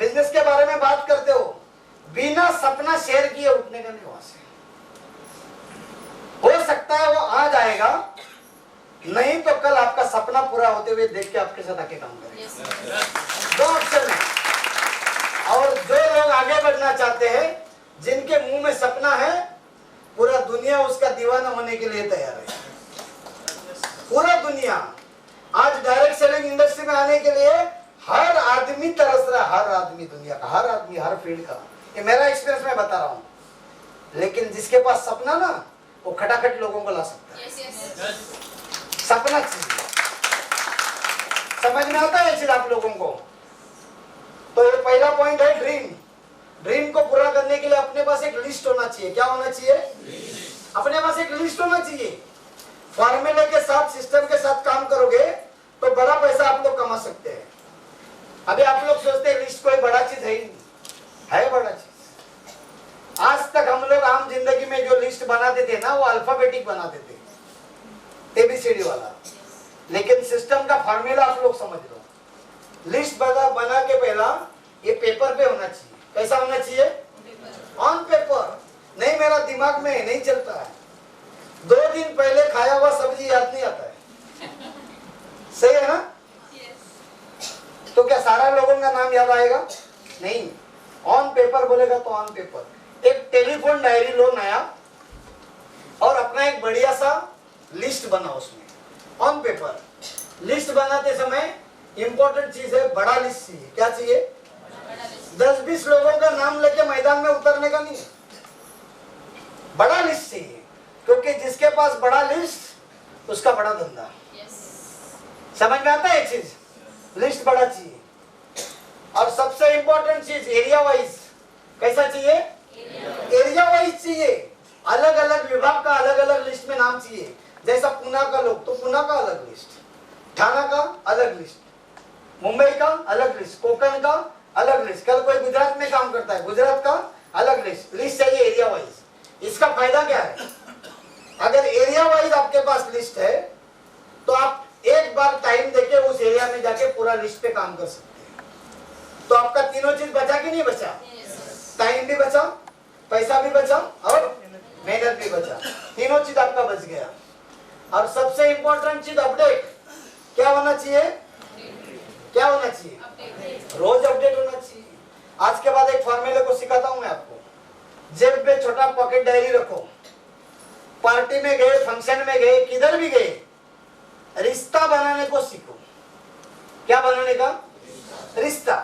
Business के बारे में बात करते हो, बिना सपना शेयर किए उठने का नहीं वहां से। हो सकता है वो आ जाएगा, नहीं तो कल आपका सपना पूरा होते हुए देख के आपके साथ आके काम करेगा। दो ऑप्शन है। और जो लोग आगे बढ़ना चाहते हैं, जिनके मुंह में सपना है, पूरा दुनिया उसका दीवाना होने के लिए तैयार है। पूरा दुनिया आज डायरेक्ट सेलिंग इंडस्ट्री में आने के लिए हर आदमी तरस रहा, हर आदमी, दुनिया का हर आदमी, हर फील्ड का। ये मेरा एक्सपीरियंस मैं बता रहा हूं। लेकिन जिसके पास सपना ना, वो खटाखट लोगों को ला सकता है। सपना चीज समझ में आता है चीज आप लोगों को। तो ये पहला पॉइंट है ड्रीम। ड्रीम को पूरा करने के लिए अपने पास एक लिस्ट होना चाहिए। क्या होना चाहिए? अपने पास एक लिस्ट होना चाहिए। फॉर्मूले के साथ, सिस्टम के साथ काम करोगे तो बड़ा पैसा आप लोग कमा सकते हैं। अभी आप लोग सोचते हैं लिस्ट कोई बड़ा चीज है ही नहीं, है बड़ा चीज। आज तक हम लोग आम जिंदगी में जो लिस्ट बनाते थे ना, वो अल्फाबेटिक बनाते थे, एबीसीडी वाला। लेकिन सिस्टम का फॉर्मूला आप लोग समझ लो। लिस्ट बना के पहला ये पेपर पे होना चाहिए। कैसा होना चाहिए? On paper. नहीं मेरा दिमाग में नहीं चलता है, 2 दिन पहले खाया हुआ सब्जी याद नहीं आता है। सही है ना? तो क्या सारा लोगों का नाम याद आएगा? नहीं। ऑन पेपर बोलेगा तो ऑन पेपर। एक टेलीफोन डायरी लो नया, और अपना एक बढ़िया सा लिस्ट बनाओ उसमें ऑन पेपर। लिस्ट बनाते समय इंपॉर्टेंट चीज है बड़ा लिस्ट चाहिए। क्या चाहिए? 10-20 लोगों का नाम लेके मैदान में उतरने का नहीं, बड़ा लिस्ट चाहिए। क्योंकि जिसके पास बड़ा लिस्ट, उसका बड़ा धंधा। समझ में आता है? एक चीज लिस्ट बड़ा चाहिए। और सबसे इंपॉर्टेंट चीज एरिया वाइज। कैसा चाहिए? एरिया वाइज चाहिए। अलग अलग विभाग का अलग अलग लिस्ट में नाम चाहिए। जैसा पुणे का लोग तो पुणे का अलग लिस्ट, ठाणा का अलग लिस्ट, मुंबई का अलग लिस्ट, कोकण का अलग लिस्ट। कल कोई गुजरात में काम करता है, गुजरात का अलग लिस्ट। लिस्ट चाहिए एरिया वाइज। इसका फायदा क्या है? अगर एरिया वाइज आपके पास लिस्ट है तो आप एक बार टाइम देके उस एरिया में जाके पूरा लिस्ट पे काम कर सकते हैं। तो आपका तीनों चीज बचा कि नहीं बचा? टाइम भी बचा, पैसा भी बचा, और मेहनत भी बचा। तीनों चीज आपका बच गया। और सबसे इंपॉर्टेंट चीज अपडेट। क्या होना चाहिए? क्या होना चाहिए? रोज अपडेट होना चाहिए। आज के बाद एक फॉर्मूले को सिखाता हूं मैं आपको। जेब पे छोटा पॉकेट डायरी रखो। पार्टी में गए, फंक्शन में गए, किधर भी गए, रिश्ता बनाने को सीखो। क्या बनाने का? रिश्ता।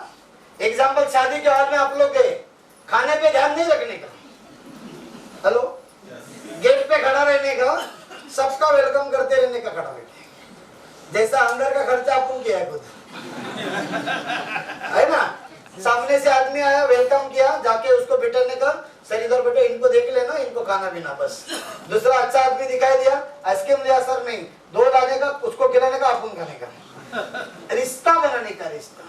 एग्जाम्पल, शादी के हॉल में आप लोग गए, खाने पे ध्यान नहीं रखने का, हेलो, गेट पे खड़ा रहने का, सबका वेलकम करते रहने का, खड़ा रहने। जैसा अंदर का खर्चा अपन किया है खुद, है ना? सामने से आदमी आया, वेलकम किया, जाके उसको बिठाने का, सर इधर बैठो, इनको देख लेना, इनको खाना पीना बस। दूसरा अच्छा आदमी दिखाई दिया, आइसक्रीम लिया, सर नहीं, 2 लाने का, उसको खिलाने का, अपन खाने का। रिश्ता बनाने का, रिश्ता।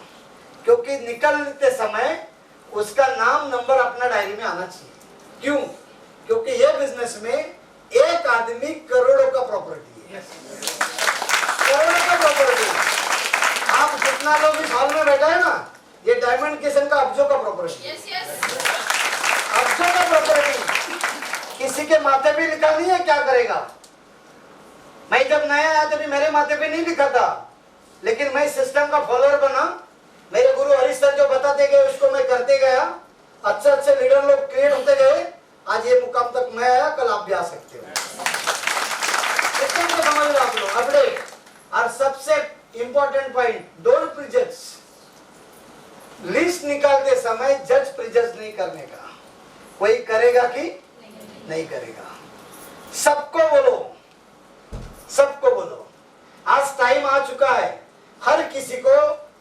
क्योंकि निकलते समय उसका नाम नंबर अपना डायरी में आना चाहिए। क्यों? क्योंकि ये बिजनेस में एक आदमी करोड़ों का प्रॉपर्टी है। करोड़ों का प्रॉपर्टी। आप जितना लोग इस हॉल में बैठा है ना, ये डायमंड किशन का अब्जों का प्रॉपर्टी। अब्जों का प्रॉपर्टी। किसी के माथे पे लिखा नहीं है, क्या करेगा? मैं जब नया आया तभी मेरे माथे पे नहीं लिखा था, लेकिन मैं सिस्टम का फॉलोअर बना। मेरे गुरु हरीश सर जो बताते गए उसको मैं करते गया। अच्छे अच्छे लीडर लोग क्रिएट होते गए। आज ये मुकाम तक मैं आया, कल आप भी आ सकते हो। सिस्टम को समझ लो आप लोग। अपडेट। और सबसे इंपॉर्टेंट पॉइंट, डोंट प्रीजज। लिस्ट निकालते समय जज प्रीजज नहीं करने का। कोई करेगा कि नहीं करेगा। सबको बोलो, सबको बोलो। आज टाइम आ चुका है हर किसी को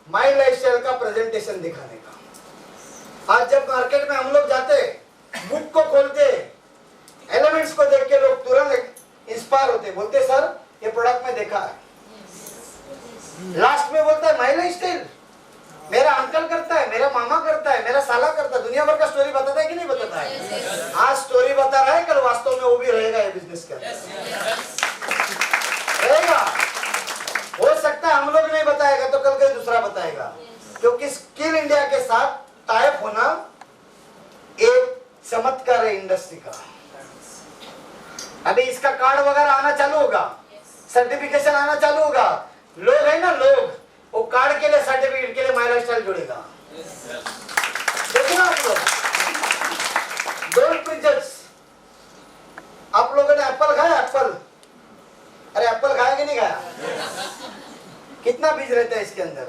माई लाइफस्टाइल का प्रेजेंटेशन दिखाने का। आज जब मार्केट में हम लोग जाते, बुक को खोलते, एलिमेंट्स को देख के लोग तुरंत इंस्पायर होते, बोलते सर ये प्रोडक्ट में देखा है। लास्ट में बोलता है माई लाइफस्टाइल, मेरा अंकल करता है, मेरा मामा करता है, मेरा साला करता है। दुनिया भर का स्टोरी बताता है कि नहीं बताता है? आज स्टोरी बता रहा है, कल वास्तव में वो भी रहेगा ये बिजनेस के रहेगा। हो सकता है हम लोग नहीं बताएगा तो कल कोई दूसरा बताएगा। क्योंकि स्किल इंडिया के साथ टाइप होना एक चमत्कार है इंडस्ट्री का। अभी इसका कार्ड वगैरह आना चालू होगा, सर्टिफिकेशन आना चालू होगा। लोग है ना, लोग वो कार्ड के लिए, सर्टिफिकेट के लिए माय लाइफस्टाइल जुड़ेगा। देखो ना आप लोग, डोंट प्रीजज। आप लोगों ने एप्पल खाया? एप्पल, अरे एप्पल खाया कि नहीं खाया? कितना बीज रहता है इसके अंदर?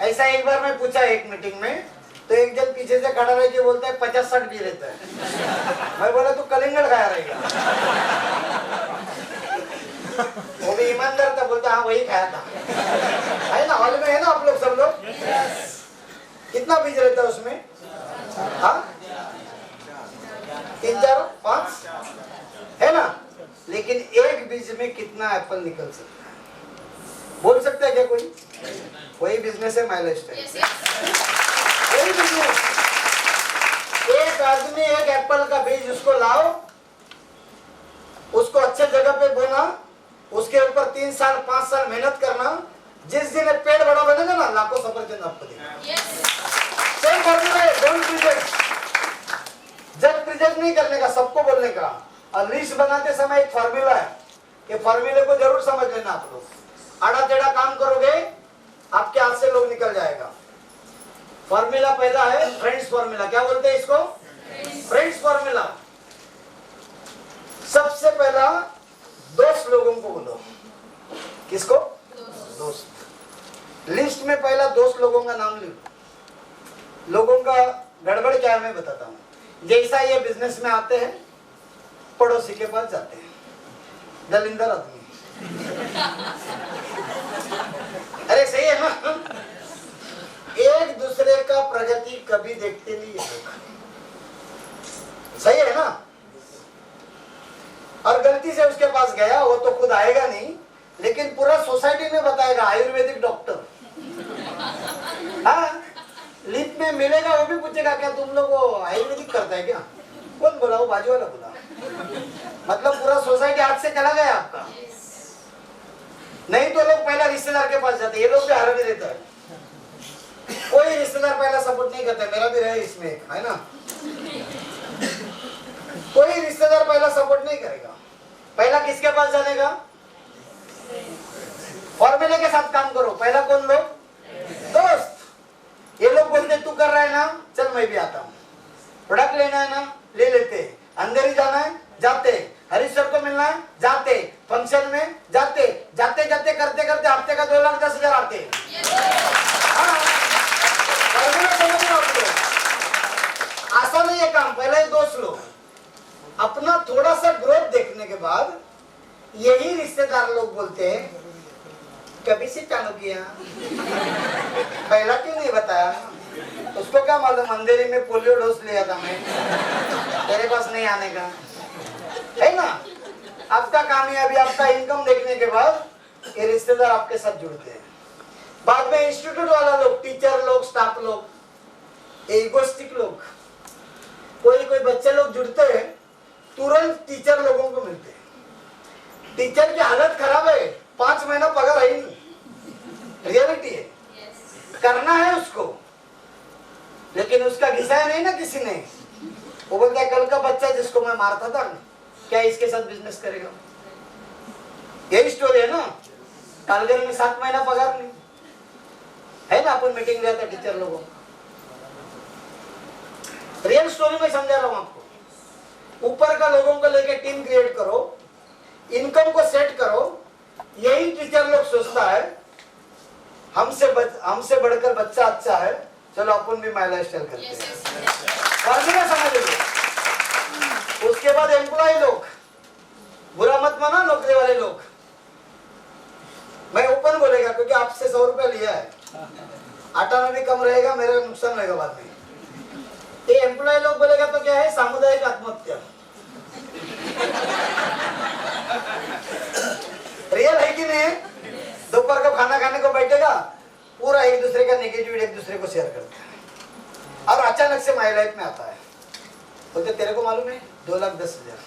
ऐसा एक बार मैं पूछा एक मीटिंग में, तो एक जन पीछे से खड़ा रह के बोलता है 50-60 बीज रहता है। मैं बोला तू कलिंगड़ खाया रहेगा। वो भी ईमानदार था, बोलता हाँ वही खाया था। है ना, हॉल में है ना आप लोग, सब लोग? कितना बीज रहता है उसमें? हाँ, 3, 4, 5 है ना। लेकिन एक बीज में कितना एप्पल निकल सकता है? बोल सकता है क्या कोई? वही बिजनेस है माय लाइफस्टाइल। वही बिजनेस। एक आदमी एक एप्पल का बीज उसको लाओ, उसको अच्छे जगह पे बोना, उसके ऊपर 3 साल 5 साल मेहनत करना। जिस दिन पेड़ बड़ा बनेगा ना, लाखों सफरचंद आपको देगा। सेम फॉर्मूला है, डोंट प्रीजज। जब प्रीजज नहीं करने का, सबको बोलने का। और लिस्ट बनाते समय एक फॉर्मूला है, ये फॉर्मूले को जरूर समझ लेना आप लोग। आड़ा टेढ़ा काम करोगे, आपके हाथ से लोग निकल जाएगा। फॉर्मूला पहला है फ्रेंड्स फॉर्मूला। क्या बोलते हैं इसको? Friends formula. सबसे पहला दोस्त लोगों को बोलो। किसको? दोस्त। लिस्ट में पहला दोस्त लोगों का नाम लिखो। लोगों का गड़बड़ क्या है मैं बताता हूँ। जैसा ये बिजनेस में आते हैं, पड़ोसी के पास जाते हैं, दलिंदर आदमी। अरे सही है ना? एक दूसरे का प्रगति कभी देखते नहीं है लोग। सही है ना? और गलती से उसके पास गया, वो तो खुद आएगा नहीं, लेकिन पूरा सोसाइटी में बताएगा आयुर्वेदिक डॉक्टर। हाँ, लिफ्ट में मिलेगा, वो भी पूछेगा क्या तुम लोग वो आयुर्वेदिक करता है क्या? कौन बोला? वो बाजू वाला बोला। मतलब पूरा सोसाइटी हाथ से चला गया आपका। नहीं तो लोग पहला रिश्तेदार के पास जाते हैं। ये लोग भी हरा भी रहता है। कोई रिश्तेदार पहला सपोर्ट नहीं करता। मेरा भी रहे इसमें, है ना? कोई रिश्तेदार पहला सपोर्ट नहीं करेगा। पहला किसके पास जाने का? फॉर्मूले के साथ काम करो। पहला कौन लोग? दोस्त। ये लोग बोलते तू कर रहा है ना, चल मैं भी आता हूँ। प्रोडक्ट लेना है ना, ले लेते। अंदर ही जाना है, जाते। हरीश सर को मिलना है, जाते। फंक्शन में जाते, जाते जाते करते करते हफ्ते का 2,10,000 आते। आसान नहीं है काम। पहले दोस्त लोग अपना थोड़ा सा ग्रोथ देखने के बाद यही रिश्तेदार लोग बोलते हैं कभी से चालू किया, पहला क्यों नहीं बताया? उसको क्या मालूम अंधेरी में पोलियो डोज लिया था मैं, तेरे पास नहीं आने का, है ना? आपका कामयाबी, आपका इनकम देखने के बाद ये रिश्तेदार आपके साथ जुड़ते हैं। बाद में इंस्टीट्यूट वाला लोग, टीचर लोग, स्टाफ लोग, इगोइस्टिक लोग, कोई कोई बच्चे लोग जुड़ते हैं, तुरंत टीचर लोगों को मिलते हैं। टीचर की हालत खराब है, 5 महीना पगार है ही नहीं। रियलिटी है। करना है उसको, लेकिन उसका घिसाया नहीं ना किसी ने। वो बोलता है कल का बच्चा जिसको मैं मारता था ना, क्या इसके साथ बिजनेस करेगा? यही स्टोरी है ना। कालगर में 7 महीना पगार नहीं है ना। अपन मीटिंग लिया था टीचर लोगों का। रियल स्टोरी में समझा रहा हूं आपको। ऊपर का लोगों को लेके टीम क्रिएट करो, इनकम को सेट करो। यही टीचर लोग सोचता है हमसे बढ़कर बच्चा अच्छा है, चलो अपन भी माय लाइफस्टाइल करते हैं। फॉर्मूला समझ लो। उसके बाद एम्प्लॉय लोग, बुरा मत माना नौकरी वाले लोग, मैं ओपन बोलेगा क्योंकि आपसे 100 रुपया लिया है। आटा में भी कम रहेगा, मेरा नुकसान रहेगा बाद में। ये एम्प्लॉय लोग बोलेगा तो क्या है? सामुदायिक आत्महत्या। रियल है कि नहीं? दोपहर को खाना खाने को बैठेगा, पूरा एक दूसरे का नेगेटिव एक दूसरे को शेयर करता है, और अचानक से माय लाइफ में आता है, बोलते तेरे को मालूम है 2,10,000।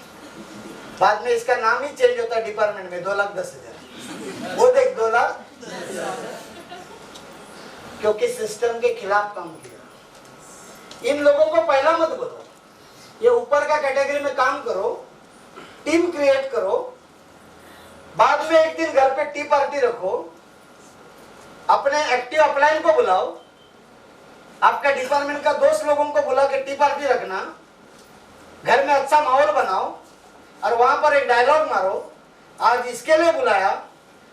बाद में इसका नाम ही चेंज होता है डिपार्टमेंट में, 2,10,000। वो देख 2,00,000। क्योंकि सिस्टम के खिलाफ काम किया। इन लोगों को पहला मत बोलो, ये ऊपर का कैटेगरी में काम करो, टीम क्रिएट करो, बाद में एक दिन घर पे टी पार्टी रखो, अपने एक्टिव अपलाइन को बुलाओ, आपका डिपार्टमेंट का दोस्त लोगों को बुला के टी पार्टी रखना, घर में अच्छा माहौल बनाओ और वहां पर एक डायलॉग मारो, आज इसके लिए बुलाया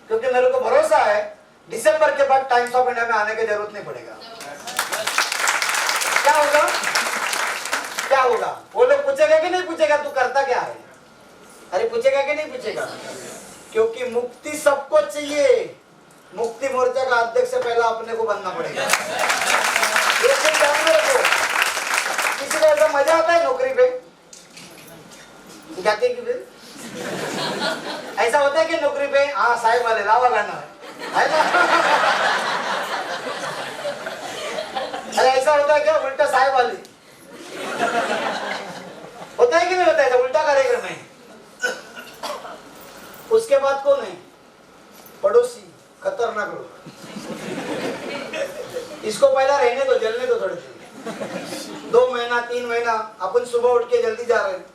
क्योंकि मेरे को भरोसा है दिसंबर के बाद टाइम्स ऑफ इंडिया में आने की जरूरत नहीं पड़ेगा। क्या होगा? क्या होगा? वो लोग पूछेगा कि नहीं पूछेगा तू करता क्या है? अरे पूछेगा कि नहीं पूछेगा? क्योंकि मुक्ति सबको चाहिए, मुक्ति मोर्चा का अध्यक्ष से पहला अपने को बनना पड़ेगा। ये चीज ध्यान में रखो। किसी को ऐसा मजा आता है नौकरी पे? कहते हैं कि फिर ऐसा होता है कि नौकरी पे हाँ साहेब वाले लावा गाना है ना? अरे ऐसा होता है क्या? उल्टा साहेब वाली होता है कि नहीं होता है? उल्टा कार्यक्रम है। उसके बाद कौन है? पड़ोसी, खतरनाक लोग। इसको पहला रहने दो, जलने दो थोड़े दिन, 2 महीना 3 महीना। अपन सुबह उठ के जल्दी जा रहे हैं,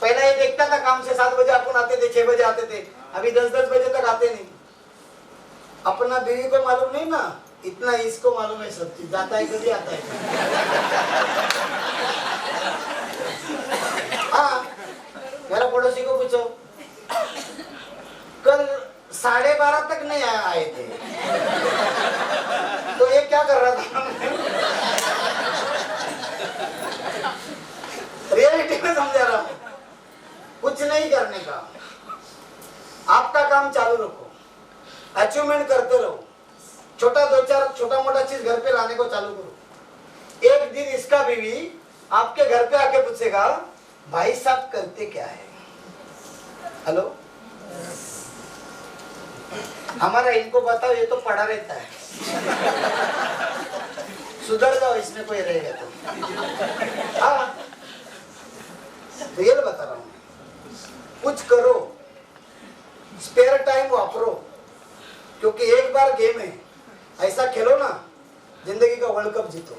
पहला ये देखता था काम से 7 बजे अपन आते थे, 6 बजे आते थे, अभी 10-10 बजे तक आते नहीं। अपना बीवी को मालूम नहीं ना, इतना इसको मालूम है सब चीज, जाता है कभी आता है। हाँ, मेरा पड़ोसी को पूछो, कल 12:30 तक नहीं आए थे, तो ये क्या कर रहा था? रियलिटी में समझा रहा हूं, कुछ नहीं करने का, आपका काम चालू रखो, अचीवमेंट करते रहो, छोटा 2-4 छोटा मोटा चीज घर पे लाने को चालू करो। एक दिन इसका बीवी आपके घर पे आके पूछेगा, भाई साहब करते क्या है? हेलो, हमारा इनको बताओ, ये तो पड़ा रहता है, सुधर जाओ, इसमें कोई रहेगा तो। हाँ, रियल बता रहा हूं, कुछ करो, स्पेयर टाइम वापरो, क्योंकि एक बार गेम है, ऐसा खेलो ना जिंदगी का वर्ल्ड कप जीतो।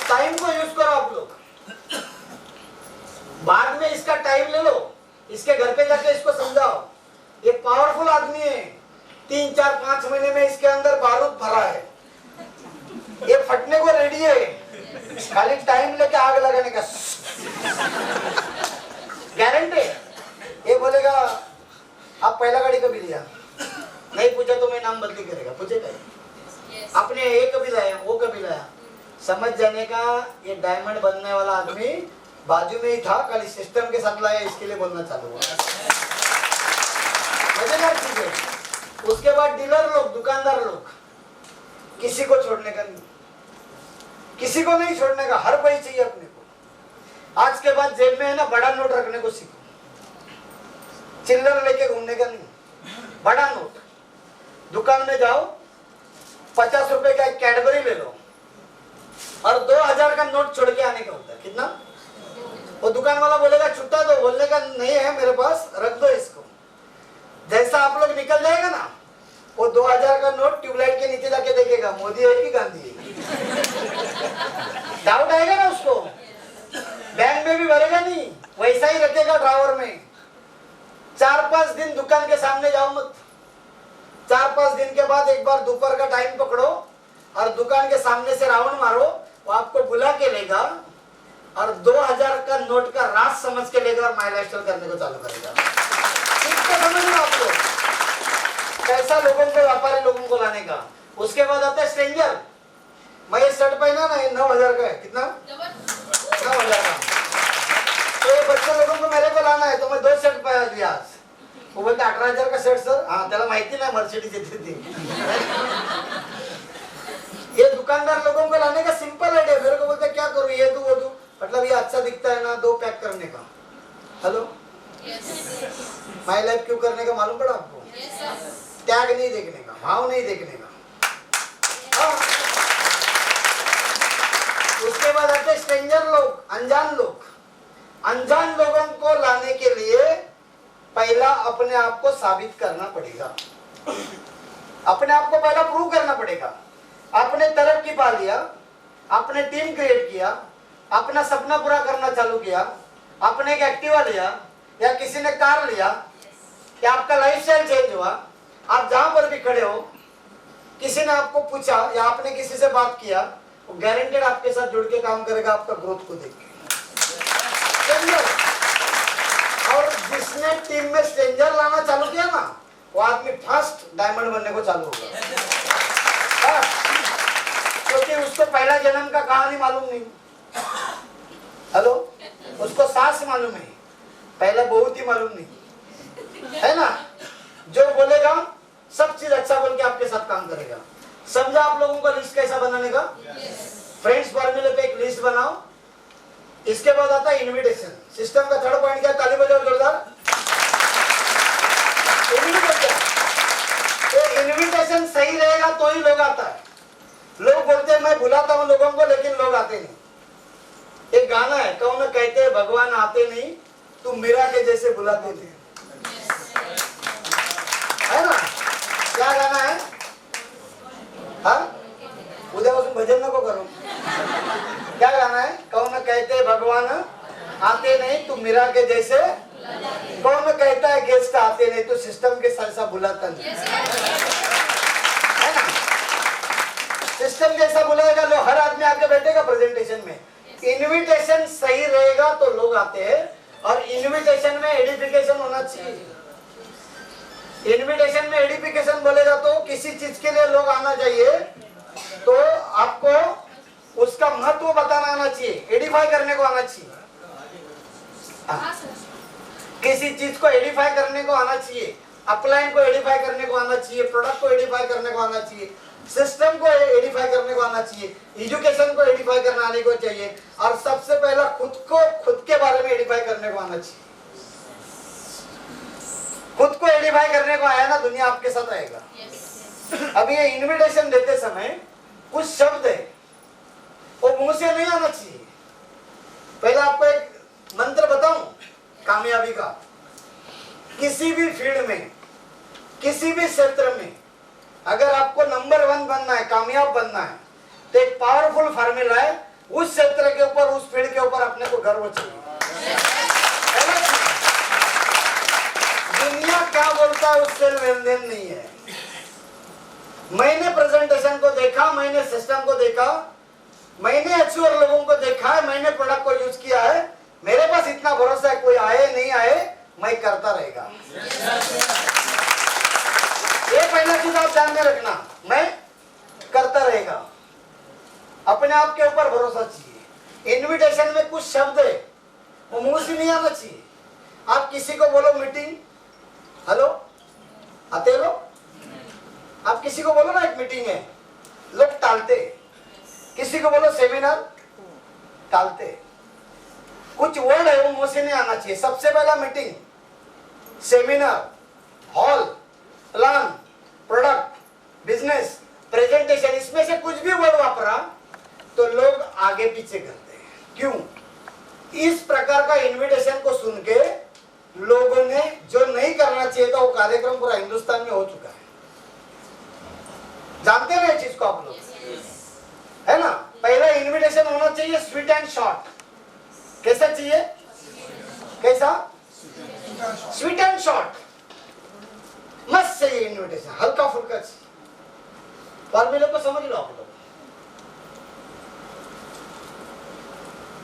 टाइम को यूज करो आप लोग, बाद में इसका टाइम ले लो, इसके घर पे जाके इसको समझाओ, ये पावरफुल आदमी है, 3-4-5 महीने में इसके अंदर बारूद भरा है, ये फटने को रेडी है, खाली टाइम लेके आग लगाने का गारंटी। ये बोलेगा आप पहला गाड़ी कभी लिया? नहीं पूछा तो मैं नाम बदली करेगा, पूछेगा आपने ये कभी लाया, वो कभी लाया, समझ जाने का ये डायमंड बनने वाला आदमी बाजू में ही था, खाली सिस्टम के साथ लाया, इसके लिए बोलना चालू हुआ। मजेदार चीज है। उसके बाद डीलर लोग, दुकानदार लोग, किसी को छोड़ने का नहीं, किसी को नहीं छोड़ने का, हर कोई चाहिए अपने को। आज के बाद जेब में है ना बड़ा नोट रखने को सीखो, चिल्लर लेके घूमने का नहीं, बड़ा नोट। दुकान में जाओ, 50 रुपए का एक कैडबरी ले लो और 2000 का नोट छोड़ के आने का होता है। कितना? वो दुकान वाला बोलेगा छुट्टा दो, बोलने का नहीं है मेरे पास, रख दो इसको। जैसा आप लोग निकल जाएगा ना, वो 2000 का नोट ट्यूबलाइट के नीचे जाके देखेगा, मोदी है कि गांधी है? डाउट आएगा ना उसको, बैंक में भी भरेगा नहीं, वैसा ही रखेगा ड्रावर में। 4-5 दिन दुकान के सामने जाओ मत। 4-5 दिन के बाद एक बार दोपहर का टाइम पकड़ो और दुकान के सामने से राउंड मारो, वो आपको बुला के लेगा और 2000 का नोट का राज समझ के लेगा और माई लाइफस्टाइल करने को चालू करेगा। ठीक तो समझ लो आप लोग, कैसा लोगों को, व्यापारी लोगों को लाने का। उसके बाद आता है स्ट्रेंजर। मैं ये शर्ट पहना ना, 9000 का है। कितना? 9000 का। तो ये बच्चे लोगों को मेरे को लाना है, तो मैं 2 शर्ट पहना दिया आज। वो बोलते 18,000 का शर्ट सर। हाँ, त्याला माहिती नाही मर्सिडीज येते ती। ये दुकानदार लोगों को लाने का सिंपल आइडिया। मेरे को बोलते क्या करूँ, ये दूं वो दूं, मतलब ये अच्छा दिखता है ना, 2 पैक करने का। हेलो, माई लाइफ क्यों करने का मालूम पड़ा आपको? त्याग नहीं देखने का, भाव नहीं देखने का। हाँ। उसके बाद आते स्ट्रेंजर लोग, अनजान लोग। अनजान लोगों को लाने के लिए पहला अपने आप को साबित करना पड़ेगा। अपने आप को पहला प्रूव करना पड़ेगा। आपने तरक्की पा लिया, आपने टीम क्रिएट किया, अपना सपना पूरा करना चालू किया, आपने एक एक्टिवा लिया या किसी ने कार लिया, या आपका लाइफस्टाइल चेंज हुआ, आप जहां पर भी खड़े हो, किसी ने आपको पूछा या आपने किसी से बात किया, वो गारंटेड आपके साथ जुड़ के काम करेगा आपका ग्रोथ को देख के। और जिसने टीम में स्ट्रेंजर लाना चालू किया ना, वो आदमी फास्ट डायमंड बनने को चालू होगा, क्योंकि उसको पहला जन्म का कहानी मालूम नहीं। हेलो, उसको सास मालूम है, पहला बहुत ही मालूम नहीं है ना। जो बोलेगा सब चीज अच्छा बोल के आपके साथ काम करेगा। समझा आप लोगों का लिस्ट कैसा बनाने का? फ्रेंड्स फॉर्मूले पे एक लिस्ट बनाओ। इसके बाद आता है इनविटेशन। सिस्टम का थर्ड पॉइंट क्या? ताली बजाओ जोरदार। इनविटेशन सही रहेगा तो ही लोग आता है। लोग बोलते हैं मैं बुलाता हूं लोगों को, लेकिन लोग आते नहीं। एक गाना है, कौन कहते हैं भगवान आते नहीं, तुम मीरा के जैसे बुलाते थे, है ना? क्या गाना है? हाँ, उद्यापासून भजन नको करो। क्या गाना है? कौन कहते भगवान आते नहीं, तुम मीरा के जैसे, कौन कहता है गेस्ट आते नहीं, तो सिस्टम के जैसा बुलाता नहीं, है ना? सिस्टम जैसा बुलाएगा, लो हर आदमी आके बैठेगा प्रेजेंटेशन में। इनविटेशन सही रहेगा तो लोग आते हैं, और इनविटेशन में एडिफिकेशन होना चाहिए। इनविटेशन में एडिफिकेशन बोलेगा तो किसी चीज के लिए लोग आना चाहिए, तो आपको उसका महत्व बताना आना चाहिए, एडिफाई करने को आना चाहिए। किसी चीज को एडिफाई करने को आना चाहिए, अपलाइन को एडिफाई करने को आना चाहिए, प्रोडक्ट को एडिफाई करने को आना चाहिए, सिस्टम को एडिफाई करने को आना चाहिए, एजुकेशन को एडिफाई करना आने को चाहिए, और सबसे पहला खुद के बारे में एडिफाई करने को आना चाहिए। खुद को एडिफाई करने को आया ना, दुनिया आपके साथ आएगा। अब ये इनविटेशन देते समय कुछ शब्द है वो मुंह से नहीं आना चाहिए। पहले आपको एक मंत्र बताऊं कामयाबी का। किसी भी फील्ड में, किसी भी क्षेत्र में अगर आपको नंबर 1 बनना है, कामयाब बनना है, तो एक पावरफुल फार्मूला है, उस क्षेत्र के ऊपर, उस फील्ड के ऊपर अपने को गर्व चाहिए। दुनिया क्या बोलता है उससे लेन देन नहीं है। मैंने प्रेजेंटेशन को देखा, मैंने सिस्टम को देखा, मैंने अचीवर लोगों को देखा है, मैंने प्रोडक्ट को यूज किया है, मेरे पास इतना भरोसा है, कोई आए नहीं आए मैं करता रहेगा। ये पहला चीज आप ध्यान में रखना, मैं करता रहेगा। अपने आप के ऊपर भरोसा चाहिए। इनविटेशन में कुछ शब्द है वो मुंह से नहीं आना चाहिए। आप किसी को बोलो मीटिंग, हेलो आते लो, आप किसी को बोलो ना एक मीटिंग है, लोग टालते। किसी को बोलो सेमिनार, टालते। कुछ वर्ड है वो मुंह से नहीं आना चाहिए। सबसे पहला meeting, seminar, hall, plan, product, business, presentation, इसमें से कुछ भी वर्ड वापरा तो लोग आगे पीछे करते हैं। क्यों? इस प्रकार का इनविटेशन को सुन के लोगों ने जो नहीं करना चाहिए था वो कार्यक्रम पूरा हिंदुस्तान में हो चुका है। जानते हैं ना चीज को आप लोग, है ना? पहला इनविटेशन होना चाहिए स्वीट एंड शॉर्ट। कैसा चाहिए? कैसा? स्वीट एंड शॉर्ट मस्त चाहिए इनविटेशन, हल्का फुल्का चाहिए। फॉर्मूले को समझ लो आप लोग।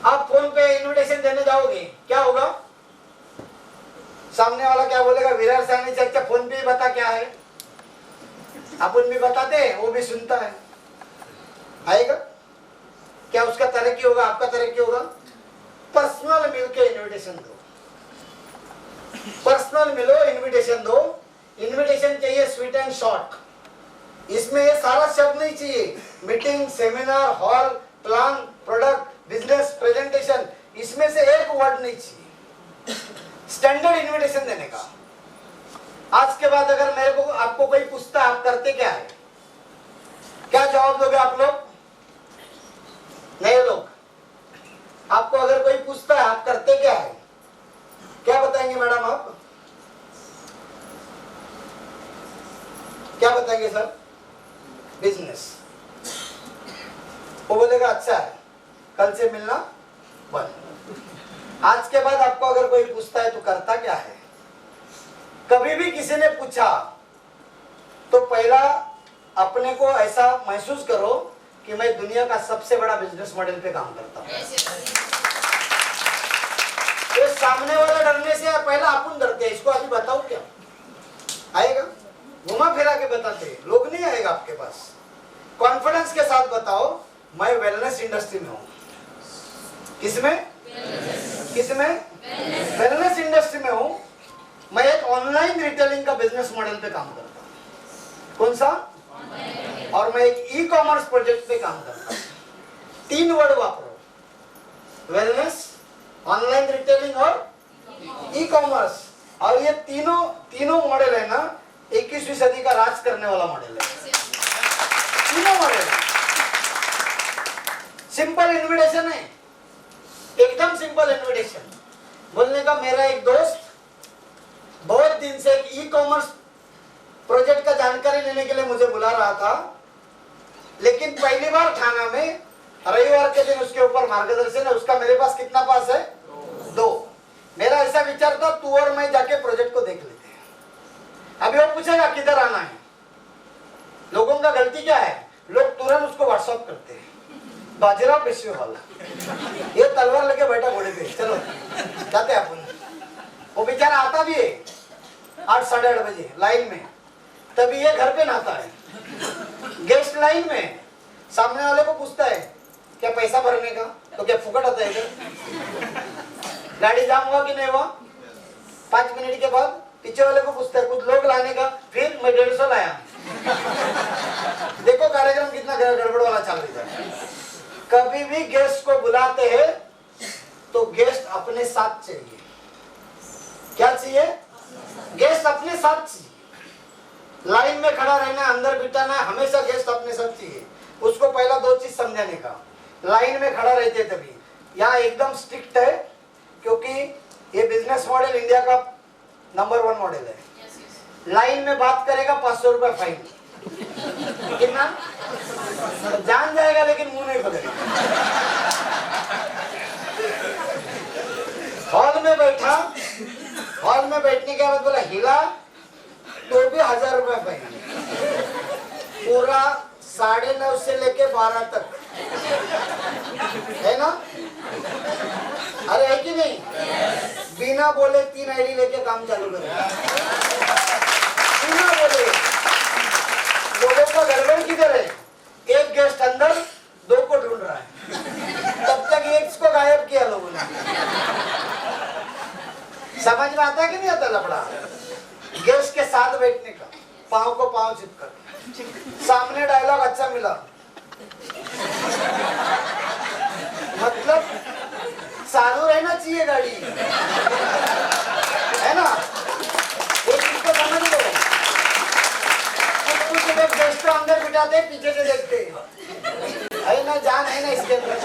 आप फोन पे इनविटेशन देने जाओगे, क्या होगा? सामने वाला क्या बोलेगा? विराट सैनी चर्चा फोन पे ही बता क्या है। अपन भी बताते हैं, वो भी सुनता है। आएगा क्या? उसका तरक्की होगा, आपका तरक्की होगा। पर्सनल मिलके इनविटेशन दो, पर्सनल मिलो, इनविटेशन दो। इनविटेशन चाहिए स्वीट एंड शॉर्ट। इसमें ये सारा शब्द नहीं चाहिए, meeting, seminar, hall, plan, product, business, presentation, इसमें से एक वर्ड नहीं चाहिए। स्टैंडर्ड इनविटेशन देने का। आज के बाद अगर मेरे को आपको कोई पूछता है आप करते क्या है, क्या जवाब दोगे आप लोग? नए लोग, आपको अगर कोई पूछता है आप करते क्या है, क्या बताएंगे मैडम आप? बताएंगे सर बिजनेस। वो बोलेगा अच्छा है, कल से मिलना बंद। आज के बाद आपको अगर कोई पूछता है तो करता क्या है, कभी भी किसी ने पूछा तो पहला अपने को ऐसा महसूस करो कि मैं दुनिया का सबसे बड़ा बिजनेस मॉडल पे काम करता हूँ। तो सामने वाला डरने से पहला अपन डरते हैं, इसको अभी बताओ क्या आएगा, घुमा फिरा के बताते हैं, लोग नहीं आएगा आपके पास। कॉन्फिडेंस के साथ बताओ मैं वेलनेस इंडस्ट्री में हूँ। किसमें? किसमें? वेलनेस इंडस्ट्री में हूँ। मैं एक ऑनलाइन रिटेलिंग का बिजनेस मॉडल पे काम करता हूँ। कौन सा? और मैं एक ई कॉमर्स प्रोजेक्ट पे काम करता हूँ। 3 वर्ड वापरो, वेलनेस, ऑनलाइन रिटेलिंग और ई कॉमर्स। और ये तीनों मॉडल है ना 21वीं सदी का राज करने वाला मॉडल है। तीनों मॉडल सिंपल इन्विटेशन है, एकदम सिंपल इन्विटेशन। बोलने का मेरा एक दोस्त बहुत दिन से एक ई कॉमर्स प्रोजेक्ट का जानकारी लेने के लिए मुझे बुला रहा था, लेकिन पहली बार थाना में रविवार के दिन उसके ऊपर मार्गदर्शन है। उसका मेरे पास कितना पास है? 2। मेरा ऐसा विचार था तू और मैं जाके प्रोजेक्ट को देख लेते हैं। अभी वो पूछेगा किधर आना है। लोगों का गलती क्या है, लोग तुरंत उसको व्हाट्सएप करते हैं, बाजीराव पेशवे हॉल, ये तलवार लेके बैठा घोड़े पे, चलो जाते अपन। वो बेचारा आता भी है 8 साढ़े 8 बजे लाइन में, तभी ये घर पे नहाता है। गेस्ट लाइन में सामने वाले को पूछता है क्या पैसा भरने का, तो क्या फुकट आता है इधर? गाड़ी जाम हुआ कि नहीं हुआ? 5 मिनट के बाद पीछे वाले को पूछता है कुछ लोग लाने का, फिर मैं 150 लाया। देखो कार्यक्रम कितना गड़बड़ वाला चल रहा है। कभी भी गेस्ट को बुलाते हैं तो गेस्ट अपने साथ चाहिए। क्या चाहिए? गेस्ट अपने साथ चाहिए। लाइन में खड़ा रहना, अंदर बिठाना, हमेशा गेस्ट अपने साथ चाहिए। उसको पहला 2 चीज समझाने का, लाइन में खड़ा रहते तभी। यहाँ एकदम स्ट्रिक्ट है क्योंकि ये बिजनेस मॉडल इंडिया का नंबर 1 मॉडल है। लाइन में बात करेगा 500 रुपए फाइन। कितना? जान जाएगा लेकिन मुंह नहीं खोलेगा। हॉल में बैठा, हॉल में बैठने के बाद बोला हिला तो भी 1000 रुपए फाइन। पूरा 9:30 से लेके 12 तक, है ना? अरे है कि नहीं? बिना बोले 3 आईडी लेके काम चालू करेगा, बिना बोले। लोगों का गड़बड़ किधर है? एक गेस्ट अंदर, 2 को ढूंढ रहा है, तब तक एक को गायब किया लोगों ने। समझ में आता है कि नहीं आता लफड़ा? गेस्ट के साथ बैठने का, पाँव को पाँव चिपकर, सामने डायलॉग अच्छा मिला, मतलब चालू रहना चाहिए गाड़ी, है ना? एक चीज को समझ लो, कुछ लोग गेस्ट को अंदर बिठाते पीछे से देखते है ना, जान है ना इसके अंदर।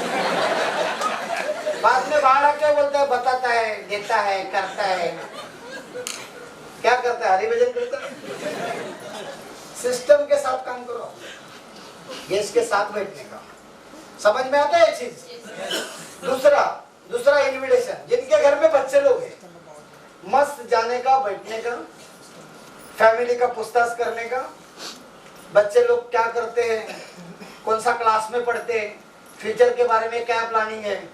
बाद में बाहर आके बोलता है, बताता है, देता है, करता है। क्या करता है? हरि भजन करता है। सिस्टम के साथ काम करो, गेस्ट के साथ बैठने का। समझ में आता है चीज? दूसरा इन्विटेशन, जिनके घर में बच्चे लोग हैं, मस्त जाने का, बैठने का, फैमिली का पूछताछ करने का। बच्चे लोग क्या करते हैं, कौन सा क्लास में पढ़ते हैं, फ्यूचर के बारे में क्या प्लानिंग है,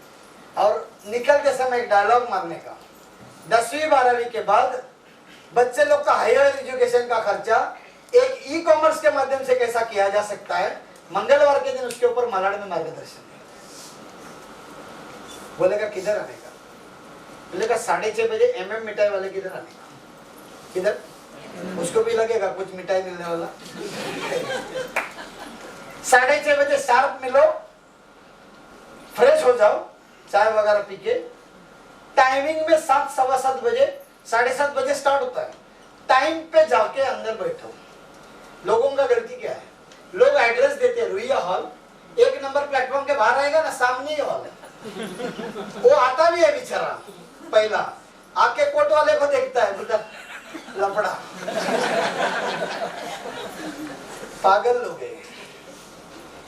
और निकलते समय एक डायलॉग मारने का। 10वीं 12वीं के बाद बच्चे लोग का हायर एजुकेशन का खर्चा एक ई कॉमर्स के माध्यम से कैसा किया जा सकता है, मंगलवार के दिन उसके ऊपर मलाड में मार्गदर्शन है। बोलेगा किधर आने का? बोलेगा 6:30 बजे MM मिठाई वाले किधर आने का? किधर? उसको भी लगेगा कुछ मिठाई मिलने वाला। 6:30 बजे शार्प मिलो, फ्रेश हो जाओ, चाय वगैरह पी के। टाइमिंग में 7 सवा 7 बजे, 7:30 बजे स्टार्ट होता है। टाइम पे जाके अंदर बैठो। लोगों का गलती क्या है, लोग एड्रेस देते हैं रुइया हॉल, 1 नंबर प्लेटफॉर्म के बाहर आएगा ना, सामने ही हॉल है। वो आता भी है बेचारा, पहला आके कोट वाले को देखता है, बोलता लफड़ा। पागल लोग हैं।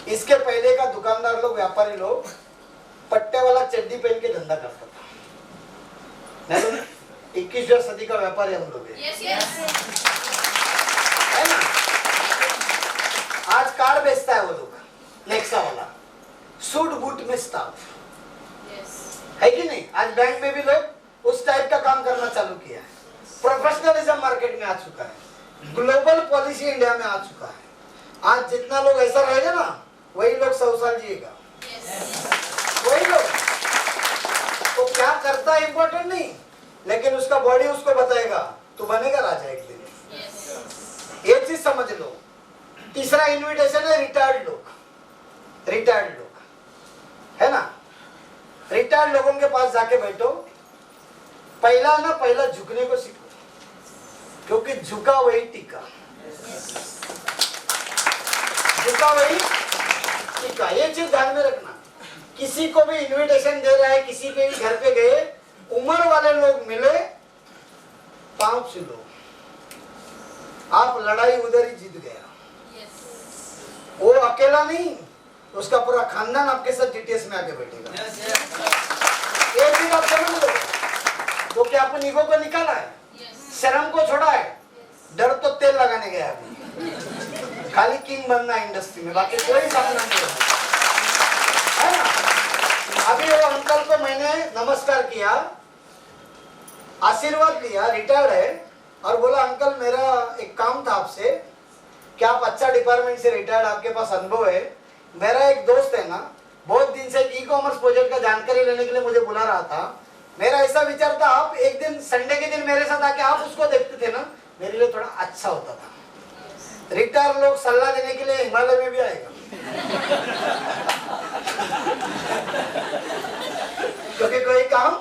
इसके पहले का दुकानदार लोग, व्यापारी लोग पट्टे वाला चड्डी पहन के धंधा करता था। नहीं तो 21वीं सदी का व्यापारी हम लोग हैं। है ना? आज कार बेचता है वो लोग, नेक्सा वाला, सूट बूट में स्टाफ, है कि नहीं? आज बैंक में भी लोग उस टाइप का काम करना चालू किया है। प्रोफेशनलिज्म मार्केट में आ चुका है, ग्लोबल पॉलिसी इंडिया में आ चुका है। आज जितना लोग ऐसा रहेगा ना, वही लोग 100 साल जिएगा। वही लोग। तो क्या करता है इंपॉर्टेंट नहीं, लेकिन उसका बॉडी उसको बताएगा तो बनेगा राजा एक दिन। ये चीज समझ लो। तीसरा इन्विटेशन है रिटायर्ड लोग। रिटायर्ड लोग, है ना? रिटायर्ड लोगों के पास जाके बैठो, पहला झुकने को सीखो, क्योंकि झुका वही टिका। झुका वही टिका। ये चीज ध्यान में रखना। किसी को भी इनविटेशन दे रहा है, किसी के भी घर पे गए, उम्र वाले लोग मिले, पांव छू, आप लड़ाई उधर ही जीत गया। वो अकेला नहीं, उसका पूरा खानदान आपके साथ जीटीएस में आके बैठेगा। ये चीज आप समझ लो। तो क्या अपन ईगो को निकाला है, शर्म को छोड़ा है, डर तो तेल लगाने गया अभी। खाली किंग बनना है इंडस्ट्री में, बाकी कोई सामना नहीं है ना? अभी वो अंकल को मैंने नमस्कार किया, आशीर्वाद लिया, रिटायर्ड है, और बोला अंकल मेरा एक काम था आपसे, क्या आप अच्छा डिपार्टमेंट से रिटायर्ड, आपके पास अनुभव है। मेरा एक दोस्त है ना, बहुत दिन से ई कॉमर्स प्रोजेक्ट का जानकारी लेने के लिए मुझे बुला रहा था। मेरा ऐसा विचार था, आप एक दिन संडे के दिन मेरे साथ आके आप उसको देखते थे ना, मेरे लिए थोड़ा अच्छा होता था। रिटायर लोग सलाह देने के लिए हिमालय में भी आएगा। क्योंकि कोई काम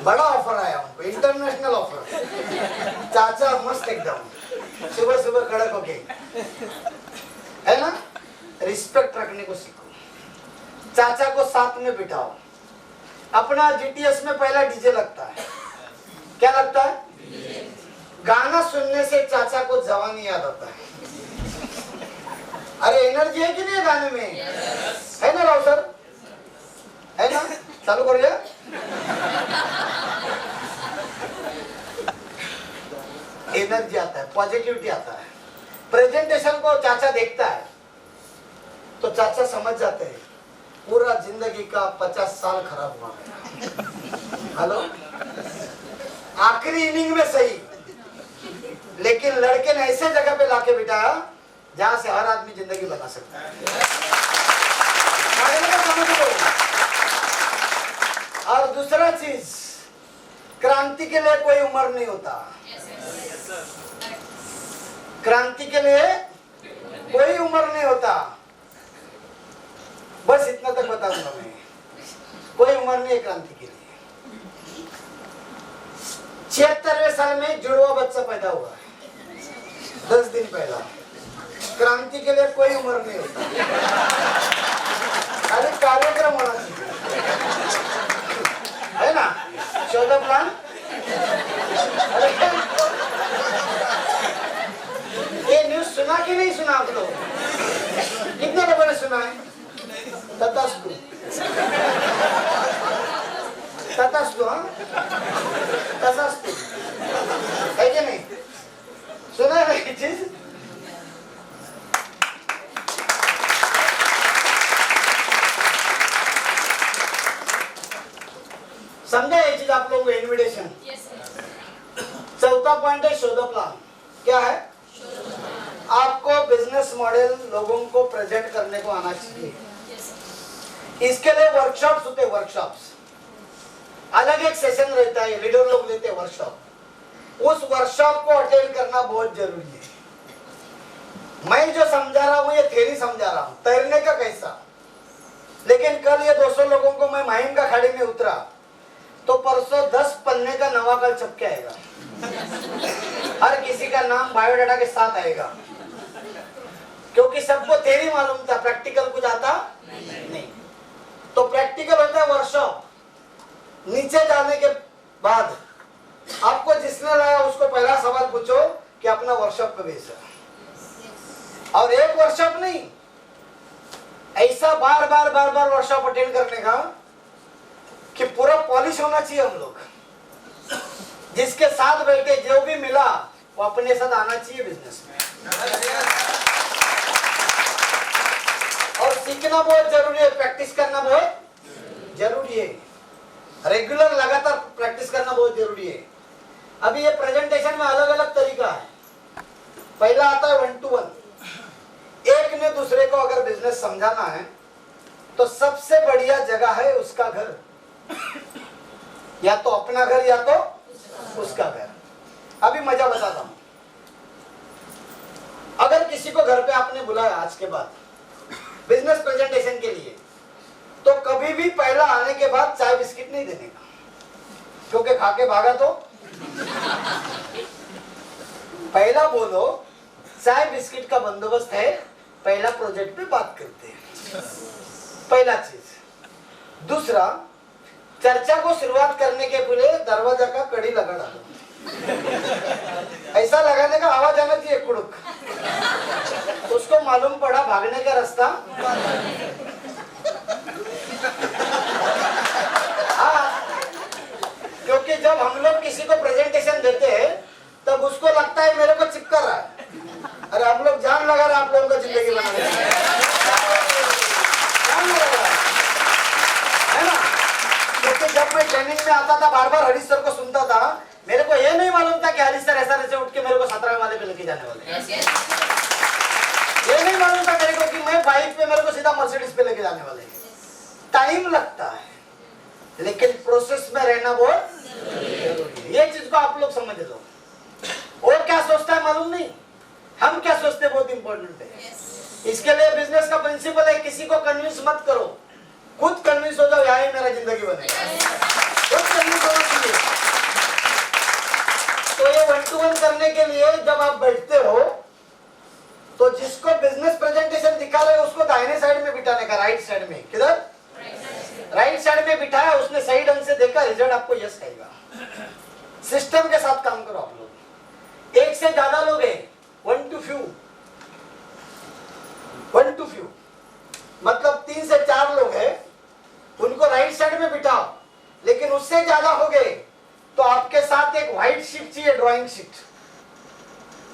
बड़ा ऑफर आया हमको, इंटरनेशनल ऑफर। चाचा मस्त एकदम, सुबह सुबह कड़क होके, है ना? रिस्पेक्ट रखने को सीखो। चाचा को साथ में बिठाओ। अपना जीटीएस में पहला डीजे लगता है। क्या लगता है? गाना सुनने से चाचा को जवानी याद आता है। अरे एनर्जी है कि नहीं गाने में? है ना राव सर? है ना? चालू करिए। एनर्जी आता है, पॉजिटिविटी आता है। प्रेजेंटेशन को चाचा देखता है तो चाचा समझ जाते हैं पूरा जिंदगी का 50 साल खराब हुआ है। हेलो, आखिरी इनिंग में सही, लेकिन लड़के ने ऐसे जगह पे लाके बिठाया जहां से हर आदमी जिंदगी बना सकता है। समझ लो। और दूसरा चीज, क्रांति के लिए कोई उम्र नहीं होता। क्रांति के लिए कोई उम्र नहीं होता। बस इतना तक बताऊंगा मैं, कोई उम्र नहीं है क्रांति के लिए। 76वें साल में जुड़वा बच्चा पैदा हुआ है, 10 दिन पहला। क्रांति के लिए कोई उम्र नहीं होता, खाली कार्यक्रम होना चाहिए, है ना? 14 प्लान। ये न्यूज सुना कि नहीं सुना आप लोग? कितने लोगों ने सुना है? तथास्तु, तथास्तु, हाँ तथास्तु, है कि नहीं? सुना है ये चीज? समझा ये चीज आप लोगों को? इन्विटेशन। चौथा पॉइंट है शोध प्लान। क्या है? आपको बिजनेस मॉडल लोगों को प्रेजेंट करने को आना चाहिए। इसके लिए वर्कशॉप्स होते हैं, वर्कशॉप्स। अलग एक सेशन रहता है, लीडर लोग लेते हैं वर्कशॉप। उस वर्कशॉप को अटेंड करना बहुत जरूरी है। मैं जो समझा रहा हूँ ये थ्योरी समझा रहा हूँ, तैरने का कैसा। लेकिन कल ये 200 लोगों को मैं माहिम का खाड़ी में उतरा तो परसों 10 पन्ने का नवाकल छपके आएगा। हर किसी का नाम बायोडाटा के साथ आएगा, क्योंकि सबको थ्योरी मालूम था, प्रैक्टिकल कुछ आता नहीं। तो प्रैक्टिकल होता है वर्कशॉप। नीचे जाने के बाद आपको जिसने लाया उसको पहला सवाल पूछो कि अपना वर्कशॉप कब है? और एक वर्कशॉप नहीं, ऐसा बार बार वर्कशॉप अटेंड करने का कि पूरा पॉलिश होना चाहिए। हम लोग जिसके साथ बैठे जो भी मिला वो अपने साथ आना चाहिए बिजनेस में। और सीखना बहुत जरूरी है, प्रैक्टिस करना बहुत जरूरी है, रेगुलर लगातार प्रैक्टिस करना बहुत जरूरी है। अभी ये प्रेजेंटेशन में अलग अलग तरीका है। पहला आता है 1 to 1, एक ने दूसरे को अगर बिजनेस समझाना है तो सबसे बढ़िया जगह है उसका घर, या तो अपना घर या तो उसका घर। अभी मजा बताता हूं। अगर किसी को घर पे आपने बुलाया आज के बाद बिजनेस प्रेजेंटेशन के लिए, तो कभी भी पहला आने के बाद चाय बिस्किट नहीं देने का, क्योंकि खा के भागा तो। पहला बोलो चाय बिस्किट का बंदोबस्त है, पहला प्रोजेक्ट पे बात करते हैं, पहला चीज। दूसरा, चर्चा को शुरुआत करने के पहले दरवाजा का कड़ी लगा डालो, ऐसा लगाने का आवाज आना चाहिए कुड़ुक, उसको मालूम पड़ा भागने का रास्ता। हाँ, क्योंकि जब हम लोग किसी को प्रेजेंटेशन देते हैं तब उसको लगता है मेरे को चिपका रहा है। अरे हम लोग जान लगा रहे आप लोगों को जिंदगी बनाने है ना। क्योंकि जब मैं ट्रेनिंग में आता था बार बार हरीश सर को सुनता था, मेरे को ये नहीं मालूम था कि हरीश सर ऐसा उठ के मेरे को 17वें वाले पे लेके जाने वाले। ये नहीं मालूम था मेरे को कि मैं बाइक पे मेरे को सीधा मर्सिडीज पे लेके जाने वाले। टाइम लगता है लेकिन प्रोसेस में रहना बहुत जरूरी है। ये चीज को आप लोग समझ लो। और क्या सोचता है मालूम नहीं, हम क्या सोचते हैं बहुत इंपॉर्टेंट है। इसके लिए बिजनेस का प्रिंसिपल है, किसी को कन्विंस मत करो, खुद कन्विंस हो जाओ, यही मेरा जिंदगी बनेगा। खुद कन्विंस होना चाहिए। तो ये 1 to 1 करने के लिए जब आप बैठते हो तो जिसको बिजनेस प्रेजेंटेशन दिखा रहे हो उसको दाहिने साइड में बिठाने का, राइट साइड में। किधर? राइट साइड में बिठाया, उसने सही ढंग से देखा, रिजल्ट आपको यस आएगा। सिस्टम के साथ काम करो आप लोग। एक से ज्यादा लोग हैं, 1 to few, 1 to few मतलब 3 से 4 लोग हैं, उनको राइट साइड में बिठाओ। लेकिन उससे ज्यादा हो गए तो आपके साथ एक व्हाइट शीट चाहिए, ड्राइंग शीट।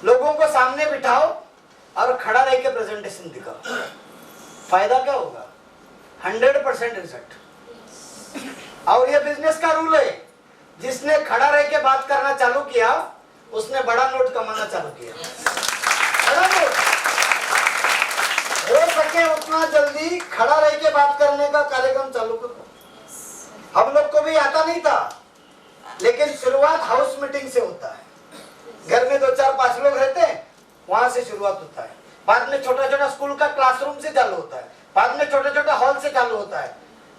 लोगों को सामने बिठाओ और खड़ा रह के प्रेजेंटेशन दिखाओ। फायदा क्या होगा? 100% रिजल्ट। और ये बिजनेस का रूल है, जिसने खड़ा रह के बात करना चालू किया उसने बड़ा नोट कमाना चालू किया। बड़ा नोट हो सके उतना जल्दी खड़ा रह के बात करने का कार्यक्रम चालू करो। हम लोग को भी आता नहीं था, लेकिन शुरुआत हाउस मीटिंग से होता है। घर में 2, 4, 5 लोग रहते हैं, वहां से शुरुआत होता है। बाद में छोटा छोटा स्कूल का क्लासरूम से चालू होता है, बाद में छोटा छोटा हॉल से चालू होता है।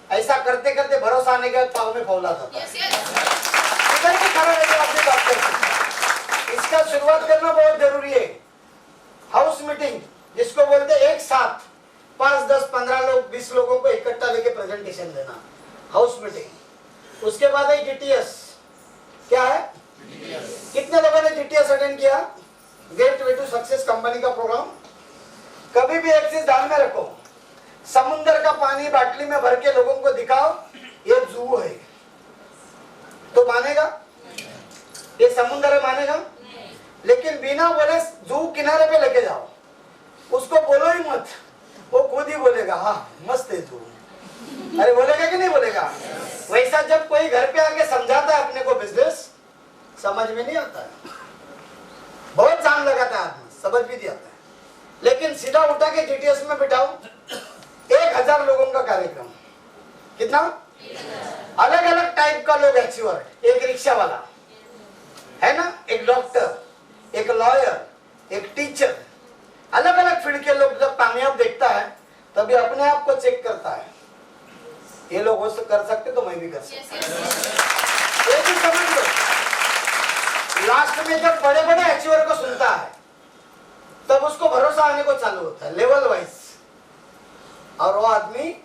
ऐसा करते करते भरोसा आने के पाव में फौला जाता है। इधर भी खड़ा रहकर अपनी बात कर सकते हैं। इसका शुरुआत करना बहुत जरूरी है। हाउस मीटिंग जिसको बोलते हैं, एक साथ 5, 10, 15 लोग, 20 लोगों को इकट्ठा लेके प्रेजेंटेशन देना, हाउस मीटिंग। उसके बाद है जीटीएस। क्या है? कितने लोगों ने जीटीएस अटेंड किया? गेटवे टू सक्सेस कंपनी का प्रोग्राम। कभी भी एक चीज ध्यान में रखो, समुद्र का पानी बाटली में भर के लोगों को दिखाओ ये जू है तो मानेगा? ये समुद्र है मानेगा? लेकिन बिना बोले जू किनारे पे लेके जाओ, उसको बोलो ही मत, वो खुद ही बोलेगा हाँ मस्त है जू। अरे बोलेगा कि नहीं बोलेगा? वैसा जब कोई घर पे आके समझाता है अपने को बिजनेस, समझ में नहीं आता है, बहुत जान लगाता है आदमी, समझ भी नहीं आता है। लेकिन सीधा उठा के जीटीएस में बिठाओ, 1000 लोगों का कार्यक्रम। कितना? अलग अलग टाइप का लोग अचीवर, एक रिक्शा वाला है ना, एक डॉक्टर, एक लॉयर, एक टीचर, अलग अलग फील्ड के लोग जब कामयाब देखता है तभी अपने आप को चेक करता है, ये लोग हो कर सकते तो मैं भी कर सकता। ये भी समझ लो। लास्ट में जब बड़े बड़े अचीवर को सुनता है तब उसको भरोसा आने को चालू होता है, लेवल वाइज, और वो आदमी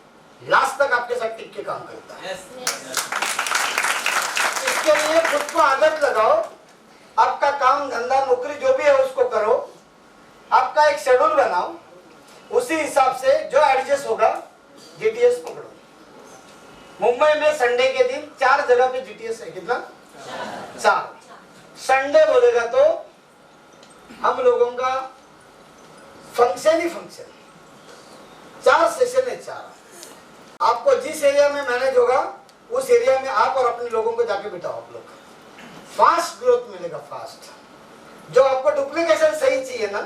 लास्ट तक आपके साथ टिक के काम करता है। इसके लिए खुद को आदत लगाओ, आपका काम धंधा नौकरी जो भी है उसको करो, आपका एक शेड्यूल बनाओ, उसी हिसाब से जो एडजस्ट होगा जीटीएस पकड़ो। मुंबई में संडे के दिन 4 जगह पे जीटीएस है, कितना? 4। संडे बोलेगा तो हम लोगों का फंक्शन ही फंक्शन, 4 सेशन है, 4। आपको जिस एरिया में मैनेज होगा उस एरिया में आप और अपने लोगों को जाके बिठाओ। आप लोग फास्ट ग्रोथ मिलेगा, फास्ट। जो आपको डुप्लीकेशन सही चाहिए ना,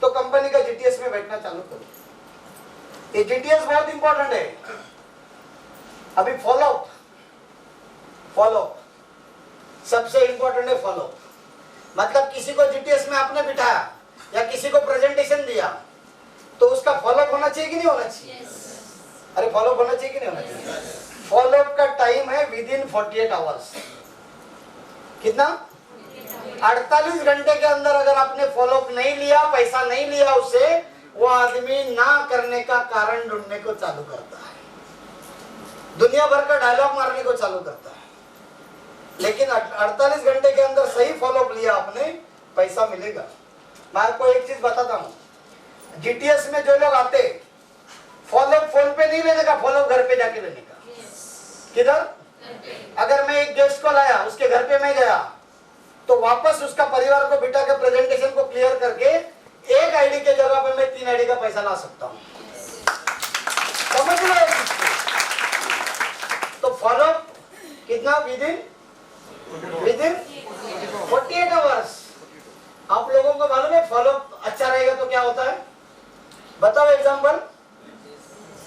तो कंपनी का जीटीएस में बैठना चालू करो। ये जीटीएस बहुत इंपॉर्टेंट है। अभी फॉलोअप सबसे इंपॉर्टेंट है। फॉलोअप मतलब किसी को जीटीएस में आपने बिठाया या किसी को प्रेजेंटेशन दिया तो उसका फॉलोअप होना चाहिए कि नहीं होना चाहिए? अरे फॉलोअप होना चाहिए कि नहीं होना चाहिए? फॉलोअप का टाइम है विदिन 48 आवर्स। कितना? 48 घंटे के अंदर अगर आपने फॉलोअप नहीं लिया, पैसा नहीं लिया उससे, वो आदमी ना करने का कारण ढूंढने को चालू करता है, दुनिया भर का डायलॉग मारने को चालू करता है। लेकिन 48 घंटे के अंदर सही फॉलोअप लिया आपने, पैसा मिलेगा। मैं आपको एक चीज बताता हूँ, जीटीएस में जो लोग आते, फॉलोअप फोन पे नहीं लेने का, फॉलोअप घर पे जाके लेने का। किधर? अगर मैं एक गेस्ट को लाया, उसके घर पे मैं गया, तो वापस उसका परिवार को बिठा के प्रेजेंटेशन को क्लियर करके एक आईडी के जगह पे मैं 3 आईडी का पैसा ला सकता हूँ। समझ लो। तो फॉलोअप कितना? Within 48 hours. आप लोगों को मालूम है फॉलोअप अच्छा रहेगा तो क्या होता है? बताओ एग्जांपल।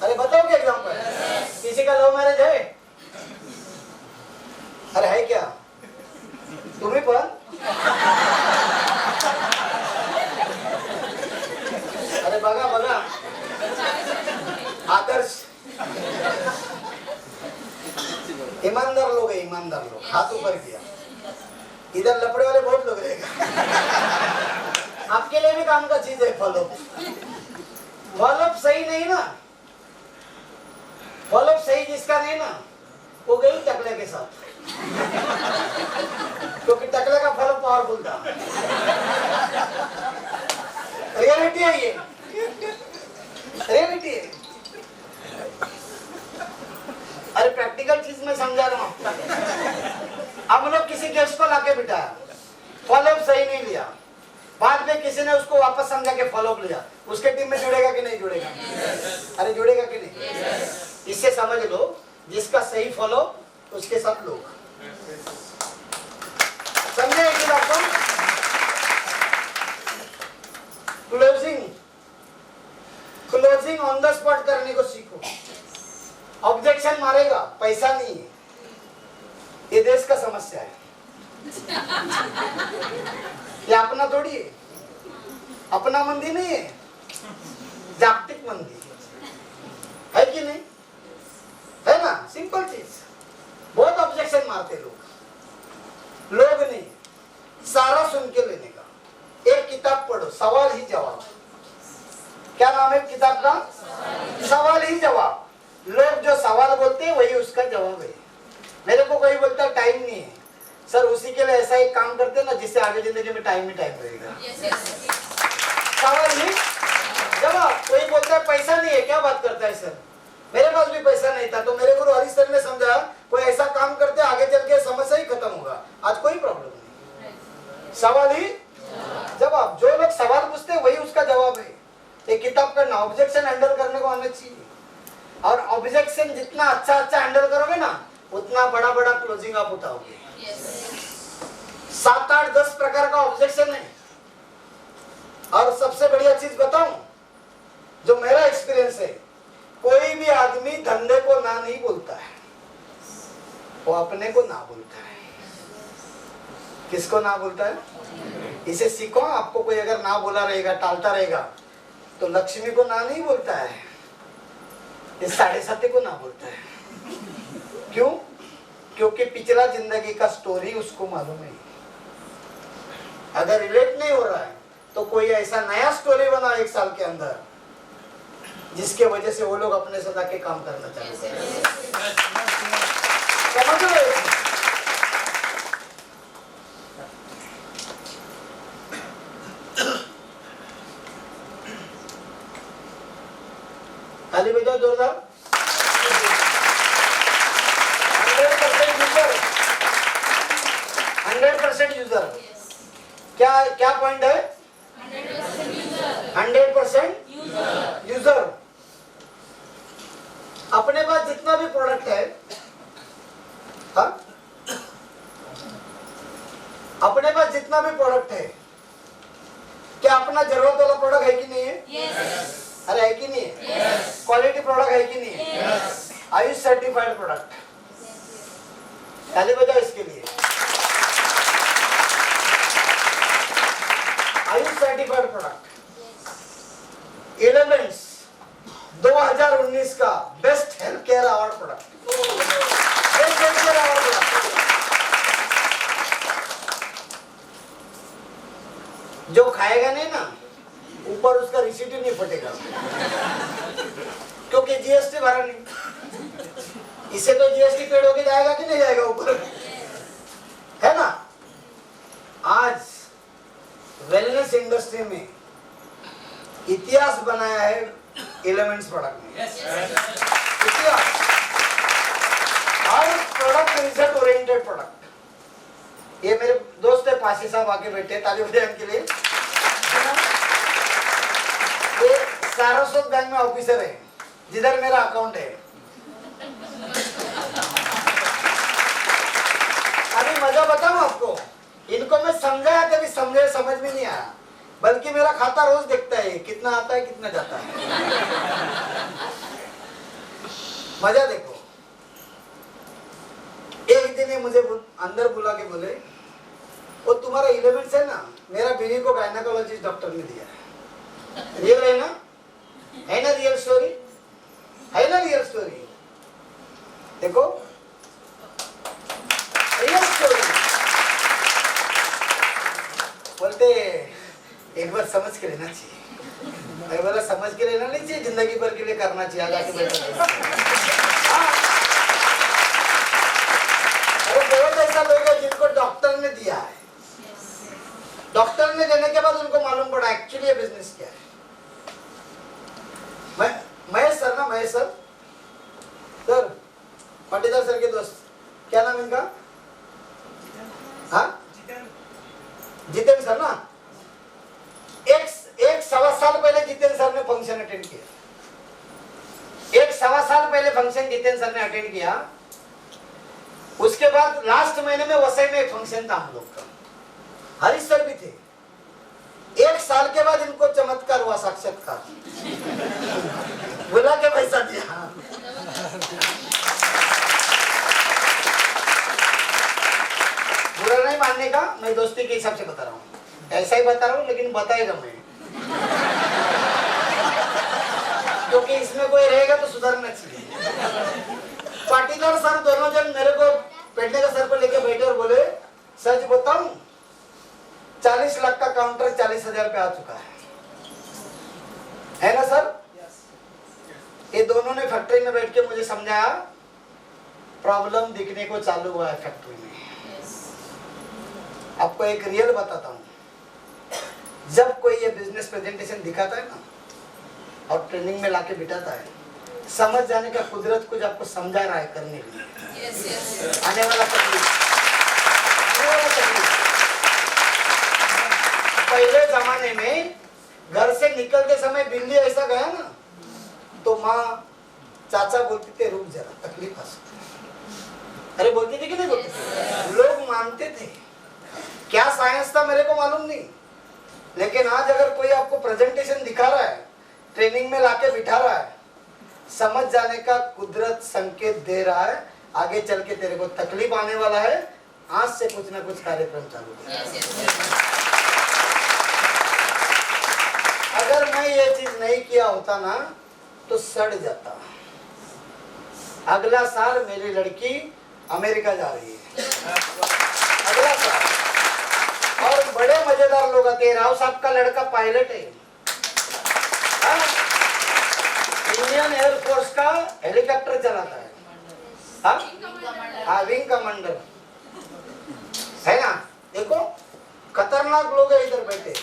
अरे बताओ क्या एग्जांपल? किसी का लव मैरिज है? अरे है क्या? तुम्ही पण? अरे बघा बघा, आदर्श ईमानदार लोग है, ईमानदार लोग। हाथ ऊपर किया। इधर लपड़े वाले बहुत लोग रहेगा। आपके लिए भी काम का चीज है फॉलोअप। फॉलोअप सही नहीं ना, फॉलोअप सही जिसका नहीं ना, वो गई टकले के साथ, क्योंकि टकले का फॉलोअप पावरफुल था। रियलिटी है ये, रियलिटी है। अरे प्रैक्टिकल चीज में समझा रहा हूँ। हम लोग किसी गेस्ट को लाके बिठाया, फॉलोअप सही नहीं लिया, बाद में किसी ने उसको वापस समझा के फॉलोअप लिया, उसके टीम में जुड़ेगा कि नहीं जुड़ेगा? अरे जुड़ेगा कि नहीं? इससे समझ लो, जिसका सही फॉलोअप उसके साथ लोग। समझे एक बात को? क्लोजिंग ऑन द स्पॉट करने को सीखो। ऑब्जेक्शन मारेगा, पैसा नहीं है, ये देश का समस्या है। ये अपना थोड़ी है, अपना मंदी नहीं है, जागतिक मंदी है कि नहीं? है ना? सिंपल चीज। बहुत ऑब्जेक्शन मारते लोग नहीं, सारा सुन के लेने का। एक किताब पढ़ो, सवाल ही जवाब। क्या नाम है किताब का? सवाल ही जवाब। लोग जो सवाल बोलते हैं वही उसका जवाब है। मेरे को कोई बोलता टाइम नहीं है, सर उसी के लिए ऐसा एक काम करते हैं ना जिससे आगे जिंदगी में टाइम ही टाइम रहेगा। सवाल ही जवाब। कोई बोलता है पैसा नहीं है, क्या बात करता है सर? मेरे पास भी पैसा नहीं था, तो मेरे गुरु हरीश सर ने समझा कोई ऐसा काम करते आगे चल के समस्या ही खत्म होगा। आज कोई प्रॉब्लम नहीं, सवाल ही जवाब। जो लोग सवाल पूछते वही उसका जवाब है। एक किताब करना, ऑब्जेक्शन हैंडल करने को आना चाहिए, और ऑब्जेक्शन जितना अच्छा हैंडल करोगे ना, उतना बड़ा क्लोजिंग आप उठाओगे। 7, 8, 10 प्रकार का ऑब्जेक्शन है। और सबसे बढ़िया चीज बताऊं, जो मेरा एक्सपीरियंस है, कोई भी आदमी धंधे को ना नहीं बोलता है, वो अपने को ना बोलता है। किसको ना बोलता है? इसे सीखो। आपको कोई अगर ना बोला रहेगा, टालता रहेगा, तो लक्ष्मी को ना नहीं बोलता है, इस 7.5 को ना बोलता है। क्यों? क्योंकि पिछला जिंदगी का स्टोरी उसको मालूम है। अगर रिलेट नहीं हो रहा है तो कोई ऐसा नया स्टोरी बनाओ 1 साल के अंदर, जिसके वजह से वो लोग अपने साथ आके काम करना चालू करें। समझ रहे हो? ताली बजाओ जोरदार। 100% यूजर, 100% यूजर। क्या क्या पॉइंट है? 100% यूजर। अपने पास जितना भी प्रोडक्ट है, हाँ? अपने पास जितना भी प्रोडक्ट है, क्या अपना जरूरत वाला प्रोडक्ट है कि नहीं है? yes. अरे है कि नहीं है? क्वालिटी प्रोडक्ट है कि नहीं है? Ayush certified product. ताली बजाओ इसके लिए। Ayush certified product. एलिमेंट्स 2019 का best health care award product. Best health care award product. जो खाएगा नहीं ना, ऊपर उसका रिसीट ही नहीं फटेगा, क्योंकि जीएसटी भरा नहीं। इससे तो जीएसटी पेड होके जाएगा कि नहीं जाएगा ऊपर, है ना? आज वेलनेस इंडस्ट्री में इतिहास बनाया है एलिमेंट्स प्रोडक्ट ने। इतिहास। हर प्रोडक्ट रिजल्ट ओरिएंटेड प्रोडक्ट। ये मेरे दोस्त है पासी साहब आके बैठे, ताली बजाएं उनके लिए। ये सारस्वत बैंक में ऑफिसर है, जिधर मेरा अकाउंट है। अभी मजा बताऊं आपको, इनको मैं समझाया कभी समझ में नहीं आया, बल्कि मेरा खाता रोज देखता है कितना आता है कितना जाता है। मजा देखो। एक दिन ये मुझे अंदर बुला के बोले, वो तुम्हारा एलिमेंट्स है ना, मेरा बीवी को गायनेकोलॉजिस्ट डॉक्टर ने दिया है। रियल है ना? है ना रियल स्टोरी? है ना रियल स्टोरी? देखो रियल स्टोरी। बोलते एक बार समझ के लेना चाहिए। मैं बोला समझ के लेना नहीं चाहिए, जिंदगी भर के लिए करना चाहिए। आज आके बैठा बहुत ऐसा लोग है जिनको डॉक्टर ने दिया है। डॉक्टर ने देने के बाद उनको मालूम पड़ा एक्चुअली ये बिजनेस क्या है। महेश सर ना, Mahesh sir, sir Patidar sir के दोस्त, क्या नाम इनका? हाँ, जितेंद्र सर ना। एक सवा साल पहले जितेंद्र सर ने फंक्शन अटेंड किया। एक सवा साल पहले फंक्शन जितेंद्र सर ने अटेंड किया। उसके बाद लास्ट महीने में वसई में एक फंक्शन था हम लोग का, हरीश सर भी थे। एक साल के बाद इनको चमत्कार हुआ, साक्षात्कार। बुला के पैसा दिया। बुरा नहीं मानने का, मैं दोस्ती के हिसाब से बता रहा हूँ, ऐसा ही बता रहा हूँ, लेकिन बताएगा मैं, क्योंकि इसमें कोई रहेगा तो सुधरना चाहिए। पाटीदार सर दोनों जन मेरे को पेटने का सर पर लेके बैठे और बोले, सच बताऊं 40 लाख का काउंटर 40,000 पे आ चुका है ना सर? ये दोनों ने फैक्ट्री में बैठ के मुझे समझाया, प्रॉब्लम दिखने को चालू हुआ है फैक्ट्री में। आपको एक रियल बताता हूँ, जब कोई ये बिजनेस प्रेजेंटेशन दिखाता है ना और ट्रेनिंग में लाके बिठाता है, समझ जाने का कुदरत कुछ आपको समझा रहा है करने के लिए। आने वाला तकलीफ, पहले जमाने में घर से निकलते समय बिल्ली ऐसा गया ना, तो माँ चाचा बोलती थे रुक जरा तकलीफ आ सकती। अरे बोलती थी कि नहीं बोलती थी? लोग मानते थे। क्या साइंस था मेरे को मालूम नहीं, लेकिन आज अगर कोई आपको प्रेजेंटेशन दिखा रहा है, ट्रेनिंग में लाके बिठा रहा है, समझ जाने का कुदरत संकेत दे रहा है, आगे चल के तेरे को तकलीफ आने वाला है, आज से कुछ ना कुछ कार्यक्रम चालू कर। अगर मैं ये चीज नहीं किया होता ना तो सड़ जाता। अगला साल मेरी लड़की अमेरिका जा रही है, अगला साल, और बड़े मजेदार लोग आते हैं। राव साहब का लड़का पायलट है, इंडियन एयरफोर्स का हेलीकॉप्टर चलाता है, हाँ विंग कमांडर है ना। देखो खतरनाक लोग है इधर बैठे,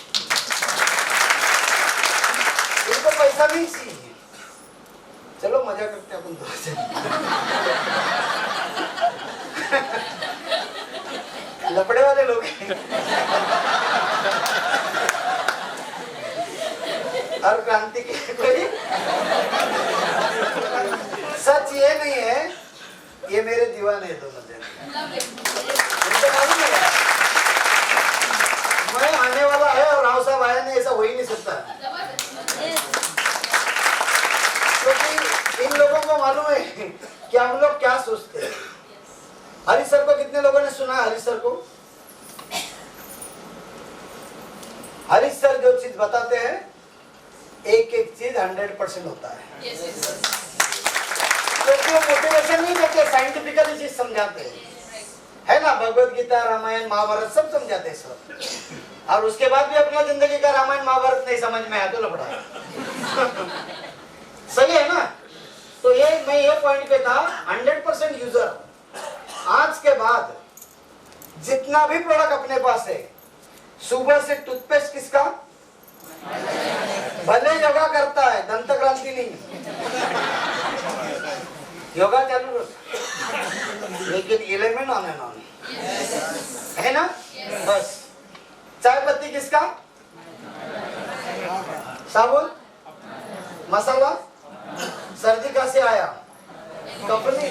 इनको पैसा नहीं चाहिए, चलो मजा करते हैं अपन दो से। लपड़े वाले लोग हैं। और क्रांति की कोई सच ये नहीं है, ये मेरे दीवाने हैं दोनों जन। मैं आने वाला है और राव साहब आया नहीं, ऐसा हो ही नहीं सकता, क्योंकि इन लोगों को मालूम है कि हम लोग क्या सोचते हैं। हरी सर को कितने लोगों ने सुना? हरी सर को, हरी सर जो चीज बताते हैं एक एक चीज 100% होता है। क्योंकि वो मोटिवेशन नहीं देते, साइंटिफिकली चीज समझाते हैं, है ना। भगवत गीता, रामायण, महाभारत सब समझाते हैं सब। और उसके बाद भी अपना जिंदगी का रामायण महाभारत नहीं समझ में आया तो लफड़ा है। सही है ना। तो ये मैं ये पॉइंट पे था, 100% यूजर। आज के बाद जितना भी प्रोडक्ट अपने पास है, सुबह से टूथपेस्ट किसका? भले योगा करता है, दंत क्रांति नहीं, योगा चालू रखता, लेकिन एलिमेंट ऑन एंड ऑन, है ना। बस चाय पत्ती किसका? साबुन, मसाला, सर्दी का से आया कंपनी।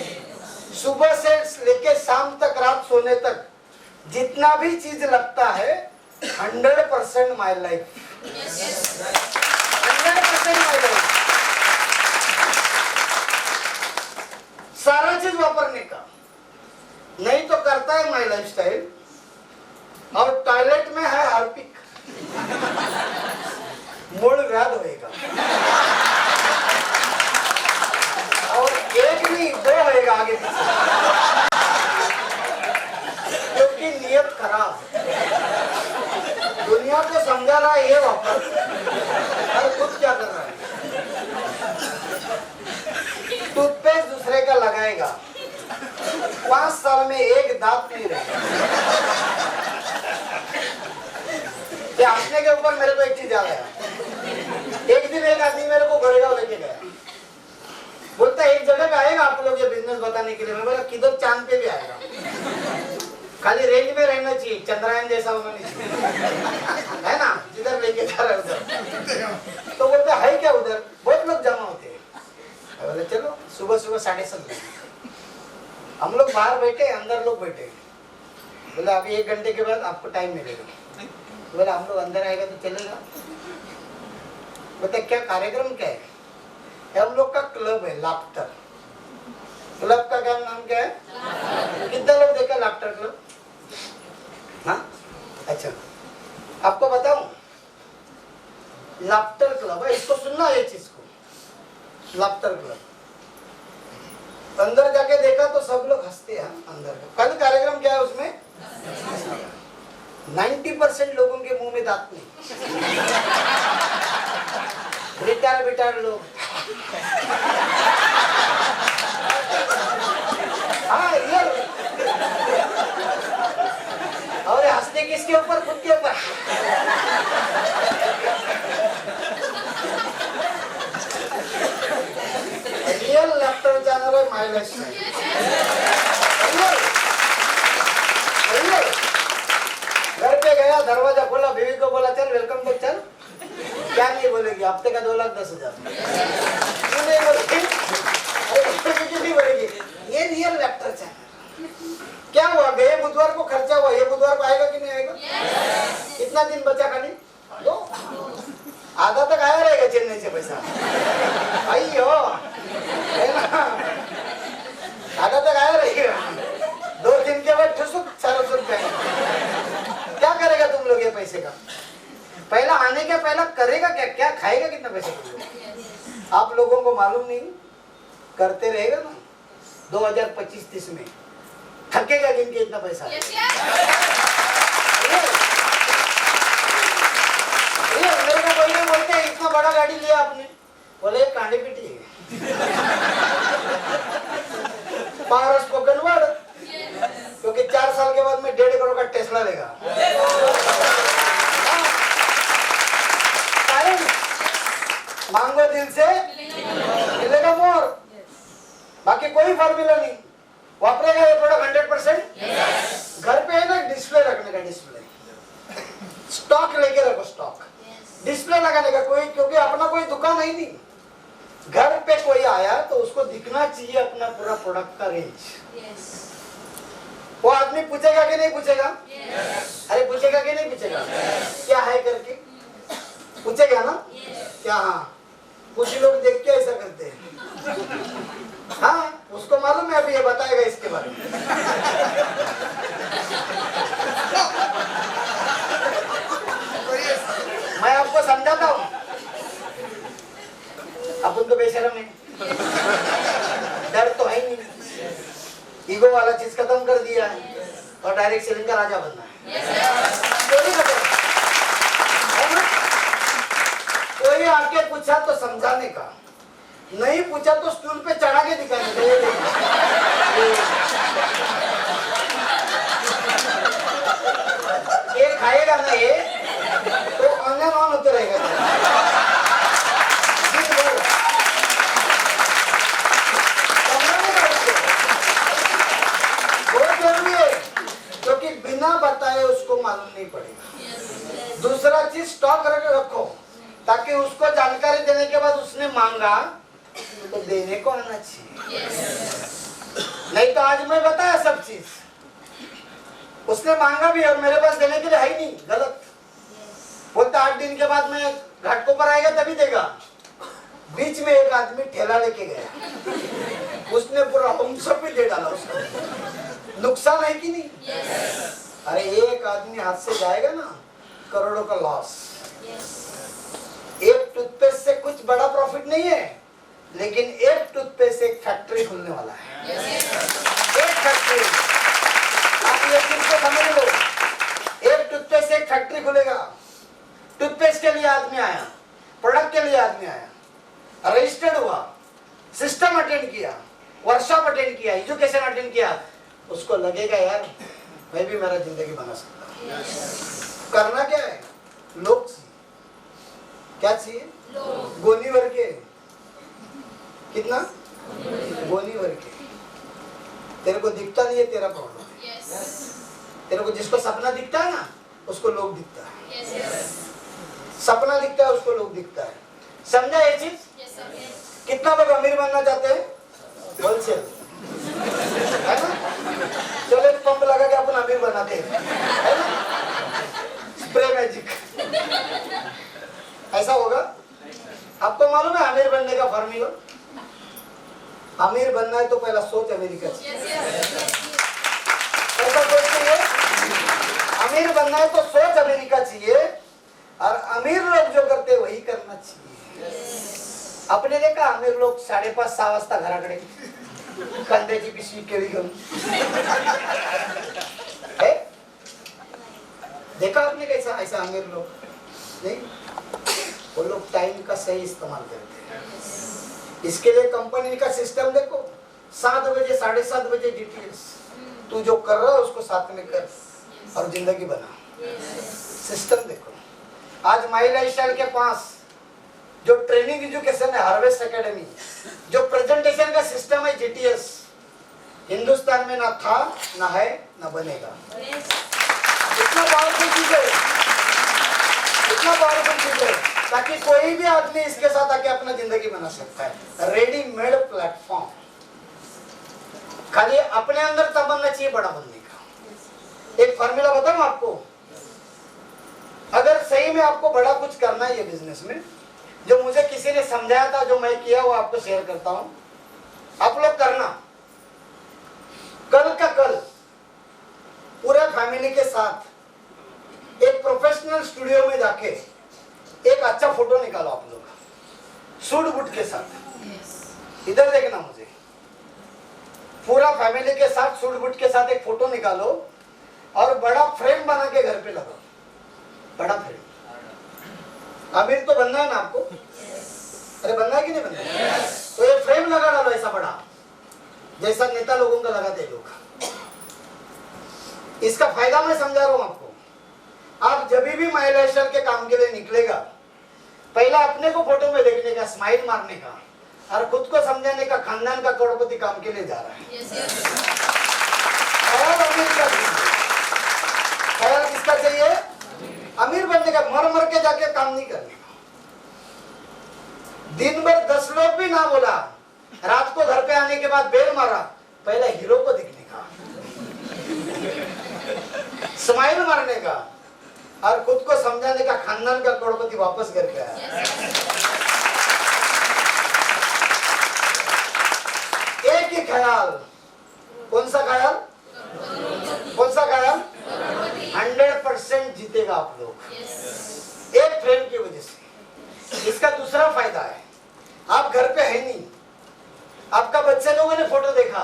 सुबह से लेके शाम तक, रात सोने तक जितना भी चीज लगता है 100% माय लाइफ, 100% माय लाइफ। सारा चीज वापरने का, नहीं तो करता है माय लाइफ स्टाइल। और टॉयलेट में है हार्पिक, मूल व्याध होएगा, और एक नहीं दो होएगा आगे पीछे, क्योंकि नियत खराब। दुनिया को समझा रहा है ये वापर, और खुद क्या कर रहा है? टूथपेस्ट दूसरे का लगाएगा, 5 साल में एक दांत नहीं रहेगा। हंसने के ऊपर मेरे को एक चीज याद आया। एक दिन एक आदमी मेरे को गोरेगांव लेके गया, बोलता है एक जगह पे आएगा आप लोग ये बिजनेस बताने के लिए। मैं बोला किधर? चांद पे भी आएगा, खाली रेंज में रहना चाहिए, चंद्रयान जैसा होना नहीं चाहिए, है ना। जिधर लेके जा रहा है उधर। तो बोलते है क्या उधर? बहुत लोग जमा होते हैं। बोले चलो। सुबह सुबह 7:30 हम लोग बाहर बैठे, अंदर लोग बैठे। बोले अभी 1 घंटे के बाद आपको टाइम मिलेगा। बोला हम लोग अंदर आएगा तो चलेगा। बता क्या कार्यक्रम क्या है? हम लोग का क्लब है लाफ्टर। क्लब का क्या नाम क्या है? कितने लोग देखा लाफ्टर क्लब? हाँ, अच्छा आपको बताऊं, लाफ्टर क्लब है, इसको सुनना ये चीज को। लाफ्टर क्लब अंदर जाके देखा तो सब लोग हंसते हैं अंदर। कल कार्यक्रम क्या है उसमें? 90% लोगों के मुंह में दांत नहीं, रिटायर लोग। हाँ रियल। और हंसते किसके ऊपर? खुद के ऊपर। रियल लाफ्टर चैनल है माय लाइफ स्टाइल। घर पे गया, दरवाजा खोला, बीवी को बोला चल वेलकम बैक चल। क्या नहीं बोलेगी? हफ्ते का 2,10,000। क्यों नहीं बोलेगी? क्यों नहीं बोलेगी? ये रियल लाफ्टर चैनल। क्या हुआ? गए बुधवार को खर्चा हुआ, ये बुधवार को आएगा कि नहीं आएगा? कितना दिन बचा? खाली 2। आधा तक आया रहेगा चेन्नई से पैसा। आइयो, आधा तक आया रहेगा। 2 दिन के बाद ठुसुक 400 रुपया। क्या करेगा तुम लोग ये पैसे का? पहला आने के पहला करेगा क्या? क्या खाएगा? कितना पैसे का? आप लोगों को मालूम नहीं, करते रहेगा ना 2025-30 में थकेगा गिन के इतना पैसा। मेरे को कोई बोलते हैं इतना बड़ा गाड़ी लिया आपने, बोले कांडे पीटी है। पावर स्पोकन वर्ड, क्योंकि 4 साल के बाद में 1.5 करोड़ का टेस्ला लेगा। मांगो दिल से मिलेगा मोर। बाकी कोई फॉर्मूला नहीं। वापरेगा ये प्रोडक्ट 100%। घर पे है ना डिस्प्ले रखने का, डिस्प्ले स्टॉक लेके रखो, स्टॉक डिस्प्ले लगाने का कोई, क्योंकि अपना कोई दुकान है नहीं। घर पे कोई आया तो उसको दिखना चाहिए अपना पूरा प्रोडक्ट का रेंज। वो आदमी पूछेगा कि नहीं पूछेगा? अरे पूछेगा कि नहीं पूछेगा? क्या है करके पूछेगा ना? क्या? हाँ, कुछ लोग देख के ऐसा करते हैं। हाँ, उसको मालूम है, अभी ये बताएगा इसके बारे में। मैं आपको समझाता हूँ। अपन तो बेशरम है, डर तो है नहीं, ईगो वाला चीज खत्म कर दिया है और डायरेक्ट सेलिंग का राजा बनना है। कोई आके पूछा तो समझाने का, नहीं पूछा तो स्टूल पे चढ़ा के दिखाने का। ये खाएगा ना ये तो ऑन एंड ऑन होते रहेगा। बहुत जरूरी है, क्योंकि बिना बताए उसको मालूम नहीं पड़ेगा। दूसरा चीज स्टॉक रखो, ताकि उसको जानकारी देने के बाद उसने मांगा तो देने को आना चाहिए। नहीं तो आज मैं बताया सब चीज, उसने मांगा भी और मेरे पास देने के लिए है ही नहीं, गलत। बोलता 8 दिन के बाद मैं घाट पर आएगा तभी देगा। बीच में एक आदमी ठेला लेके गया, उसने पूरा सब भी दे डाला उसको। नुकसान है कि नहीं? अरे एक आदमी हाथ से जाएगा ना, करोड़ों का लॉस। एक टूथपेस्ट से कुछ बड़ा प्रॉफिट नहीं है, लेकिन एक टूथपेस्ट से एक फैक्ट्री खुलने वाला है। एक फैक्ट्री, आप ये चीज को समझ लो। एक टूथपेस्ट से एक फैक्ट्री खुलेगा। टूथपेस्ट के लिए आदमी आया, प्रोडक्ट के लिए आदमी आया, रजिस्टर्ड हुआ, सिस्टम अटेंड किया, वर्कशॉप अटेंड किया, एजुकेशन अटेंड किया, उसको लगेगा यार मैं भी मेरा जिंदगी बना सकता हूँ। करना क्या है? लोग क्या चाहिए? गोनी भर के। कितना? गोनी भर के। तेरे को दिखता नहीं है, तेरा प्रॉब्लम है। तेरे को जिसको सपना दिखता है ना, उसको लोग दिखता है। सपना दिखता है, उसको लोग दिखता है। समझा ये चीज? कितना लोग अमीर बनना चाहते हैं? होलसेल, है ना? चलो एक पंप लगा के अपन अमीर बनाते हैं, है ना? स्प्रे मैजिक, ऐसा होगा? आपको मालूम है अमीर बनने का फॉर्मूला? अमीर बनना है तो पहला सोच अमेरिका चाहिए। ऐसा सोच चाहिए। अमीर बनना है तो सोच अमेरिका चाहिए, और अमीर लोग जो करते हैं वही करना चाहिए। आपने देखा अमीर लोग 5:30-6 वाजता घराकडे कांद्याची पिशवी केळी घेऊन, देखा आपने कैसा? ऐसा अमीर लोग नहीं, वो लोग टाइम का सही इस्तेमाल करते हैं। इसके लिए कंपनी का सिस्टम देखो, 7 बजे 7:30 बजे डीटीएस। तू जो कर रहा है उसको साथ में कर और जिंदगी बना। सिस्टम देखो। आज माई लाइफस्टाइल के पास जो ट्रेनिंग एजुकेशन है, हार्वेस्ट एकेडमी, जो प्रेजेंटेशन का सिस्टम है जीटीएस, हिंदुस्तान में ना था, ना है, ना बनेगा। इतना पावरफुल चीज है, इतना पावरफुल चीज है, ताकि कोई भी आदमी इसके साथ आके अपना जिंदगी बना सकता है। रेडीमेड प्लेटफॉर्म, खाली अपने अंदर तमन्ना चाहिए बड़ा बनने का। एक फॉर्मूला बताऊं आपको, अगर सही में आपको बड़ा कुछ करना है ये बिजनेस में, जो मुझे किसी ने समझाया था, जो मैं किया वो आपको शेयर करता हूं। आप लोग करना, कल का कल पूरे फैमिली के साथ एक प्रोफेशनल स्टूडियो में जाके एक अच्छा फोटो निकालो आप लोग, सूट बूट के साथ। इधर देखना मुझे, पूरा फैमिली के साथ सूट बूट के साथ एक फोटो निकालो और बड़ा फ्रेम बना के घर पे लगाओ। बड़ा फ्रेम। अमीर तो बनना है ना आपको? अरे बनना है कि नहीं बनना है? तो ये फ्रेम लगा डालो ऐसा बड़ा, जैसा नेता लोगों का लगाते हैं लोग। इसका फायदा मैं समझा रहा हूं आपको। आप जब भी माई लाइफस्टाइल के काम के लिए निकलेगा, पहला अपने को फोटो में देखने का, स्माइल मारने का, और खुद को समझाने का खानदान का करोड़पति काम के लिए जा रहा है। ख्याल अमीर का चाहिए, ख्याल किसका चाहिए? अमीर बनने का। मर मर के जाके काम नहीं करने का। दिन भर 10 लोग भी ना बोला, रात को घर पे आने के बाद बेल मारा, पहले हीरो को दिखने का, स्माइल मारने का और खुद को समझाने का, खानदान का करोड़पति वापस करके आया। एक ही ख्याल, कौन सा ख्याल? कौन सा ख्याल? 100% जीतेगा आप लोग, एक फ्रेंड की वजह से। इसका दूसरा फायदा है, आप घर पे है नहीं, आपका बच्चे लोगों ने फोटो देखा,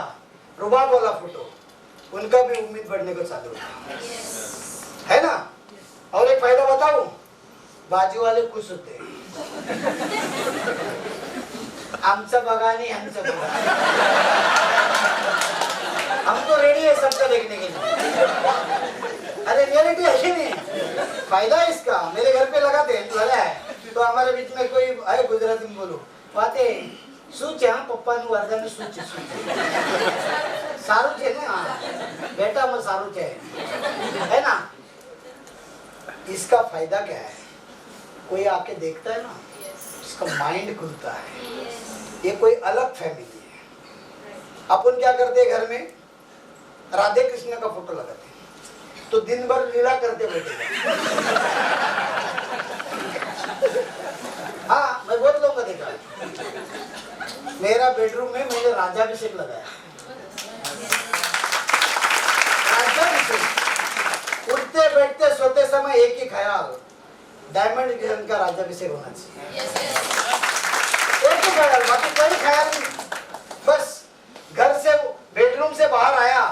रुबाब वाला फोटो, उनका भी उम्मीद बढ़ने को चालू है ना। और एक फायदा बताऊं, बाजू वाले खुश होते हैं, आमचा बघा नहीं, आमचा बघा, हम तो रेडी है सबका देखने के लिए। अरे रियलिटी है नहीं, फायदा है इसका। मेरे घर पे लगाते हैं, लगा है तो हमारे बीच में कोई आए गुजराती में बोलो बाते શું છે હા પપ્પાનું વરદાન શું છે સારું છે ને હા બેટા માં સારું છે है ना। इसका फायदा क्या है, कोई आके देखता है ना, इसका माइंड खुलता है, ये कोई अलग फैमिली है। अपन क्या करते हैं, घर में राधे कृष्ण का फोटो लगाते हैं तो दिन भर लीला करते बैठे। हाँ मैं बहुत लोगों का देखा, मेरा बेडरूम में मैंने राजाभिषेक लगाया। राजाभिषेक, उठते बैठते सोते समय एक ही ख्याल, डायमंड गन का राजाभिषेक होना चाहिए। एक ही ख्याल, बाकी कोई ख्याल नहीं। बस घर से बेडरूम से बाहर आया,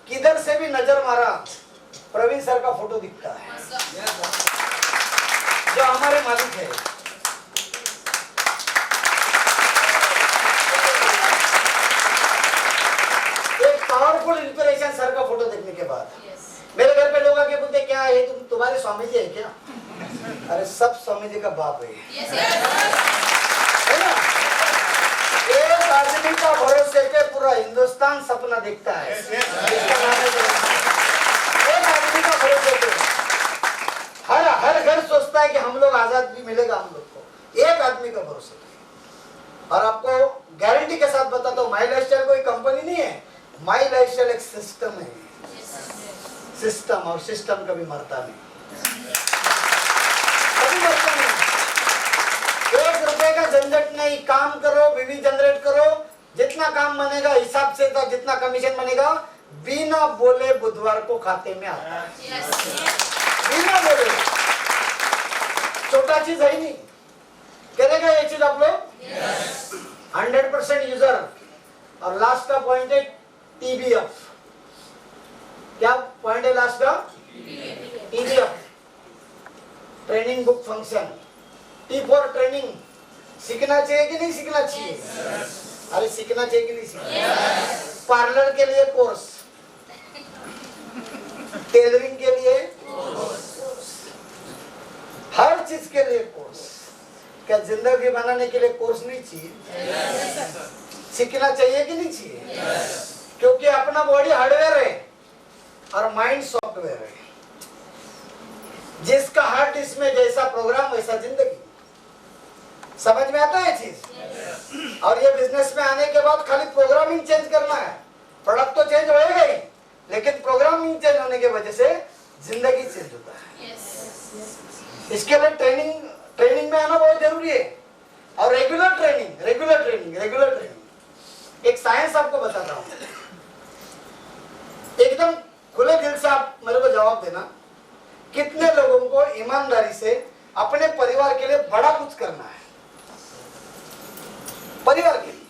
किधर से भी नजर मारा, प्रवीण सर का फोटो दिखता है जो हमारे मालिक है। पावरफुल इंस्पिरेशन सर का फोटो देखने के बाद मेरे घर पे लोग आके बोलते क्या है तुम्हारे स्वामी जी है क्या? अरे सब स्वामी जी का बाप है ना। एक आदमी का भरोसे पे पूरा हिंदुस्तान सपना देखता है। इसका नाम है एक आदमी का भरोसे पे हर घर सोचता है कि हम लोग आजाद भी मिलेगा हम लोग को, एक आदमी का भरोसे पे। और आपको गारंटी के साथ बताता हूँ, माई लाइफस्टाइल कोई कंपनी नहीं है, माई लाइफस्टाइल एक सिस्टम है, सिस्टम, और सिस्टम कभी मरता नहीं, कभी मरता नहीं। 1 रुपए का झंझट नहीं, काम करो, बीवी जनरेट करो, जितना काम बनेगा हिसाब से था, जितना कमीशन बनेगा बिना बोले बुधवार को खाते में आता है, बिना बोले। छोटा चीज है नहीं, करेगा ये चीज आप लोग 100% यूजर। और लास्ट का पॉइंट है TBF। क्या पॉइंट है लास्ट का? TBF, training book function. T for training, सीखना चाहिए कि नहीं सीखना चाहिए? अरे सीखना चाहिए कि नहीं सीखना? पार्लर के लिए कोर्स, टेलरिंग के लिए कोर्स, हर चीज के लिए कोर्स। क्या जिंदगी बनाने के लिए कोर्स नहीं चाहिए? सीखना चाहिए कि नहीं चाहिए? क्योंकि अपना बॉडी हार्डवेयर है और माइंड सॉफ्टवेयर है। जिसका हार्ट इसमें जैसा प्रोग्राम वैसा जिंदगी। समझ में आता है चीज? और ये बिजनेस में आने के बाद खाली प्रोग्रामिंग चेंज करना है, प्रोडक्ट तो चेंज होएगा ही, लेकिन प्रोग्रामिंग चेंज होने की वजह से जिंदगी चेंज होता है। इसके लिए ट्रेनिंग में आना बहुत जरूरी है। और रेगुलर ट्रेनिंग। एक साइंस आपको बताता हूं, एकदम खुले दिल से आप मेरे को जवाब देना, कितने लोगों को ईमानदारी से अपने परिवार के लिए बड़ा कुछ करना है? परिवार के लिए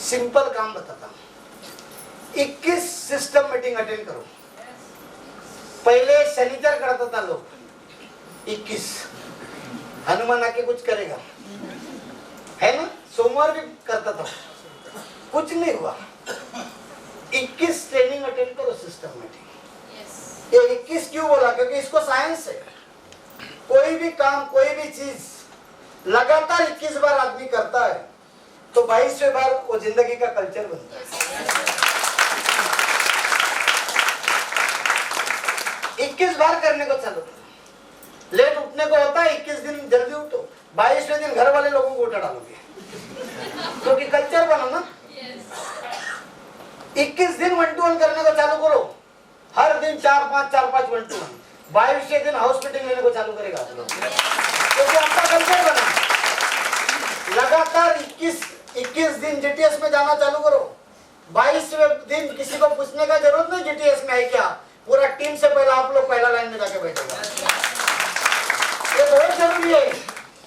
सिंपल काम बताता हूं। 21 सिस्टम मीटिंग अटेंड करो। पहले शनिचर करता था लोग, 21 हनुमान आके कुछ करेगा, है ना। सोमवार भी करता था, कुछ नहीं हुआ। 21 ट्रेनिंग अटेंड करो, सिस्टम मीटिंग। ये 21 क्यों बोला? क्योंकि इसको साइंस है। कोई भी काम, कोई भी चीज लगातार 21 बार आदमी करता है तो 22वें बार वो जिंदगी का कल्चर बनता है। 21 बार करने को चालू करो। लेट उठने को होता है 21 दिन जल्दी उठो, 22वें दिन घर वाले लोगों को उठा डालोगे क्योंकि कल्चर बनो ना। 21 दिन 1 to 1 करने को चालू करो, हर दिन 4-5 1 to 1। 22वें दिन हाउस मीटिंग लेने को चालू करेगा आप लोग क्योंकि आपका कल्चर बना। लगातार 21 दिन जीटीएस में जाना चालू करो। 22वें दिन किसी को पूछने का जरूरत नहीं जीटीएस में है क्या, पूरा टीम से पहले आप लोग पहला लाइन में जाके बैठेगा। ये बहुत जरूरी है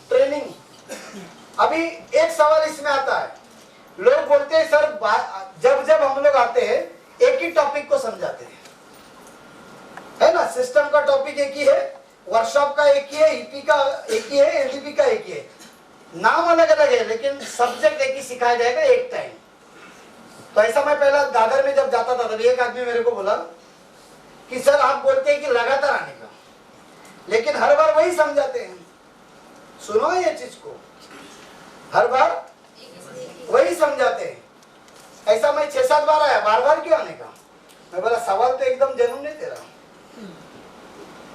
ट्रेनिंग। अभी एक सवाल इसमें आता है, लोग बोलते हैं सर जब हम लोग आते हैं एक ही टॉपिक को समझाते हैं, है ना। सिस्टम का टॉपिक एक ही है, वर्कशॉप का एक ही है, ईपी का एक ही है, एलडीपी का एक ही है, नाम अलग अलग है लेकिन सब्जेक्ट एक ही सिखाया जाएगा एक टाइम। तो ऐसा मैं पहला दादर में जब जाता था तभी एक आदमी मेरे को बोला कि सर आप बोलते हैं कि लगातार आने का, लेकिन हर बार वही समझाते हैं। सुनो ये चीज को, हर बार वही समझाते हैं। ऐसा मैं 6-7 बार आया, बार बार क्यों आने का। मैं बोला सवाल तो एकदम जेन्युइन है तेरा,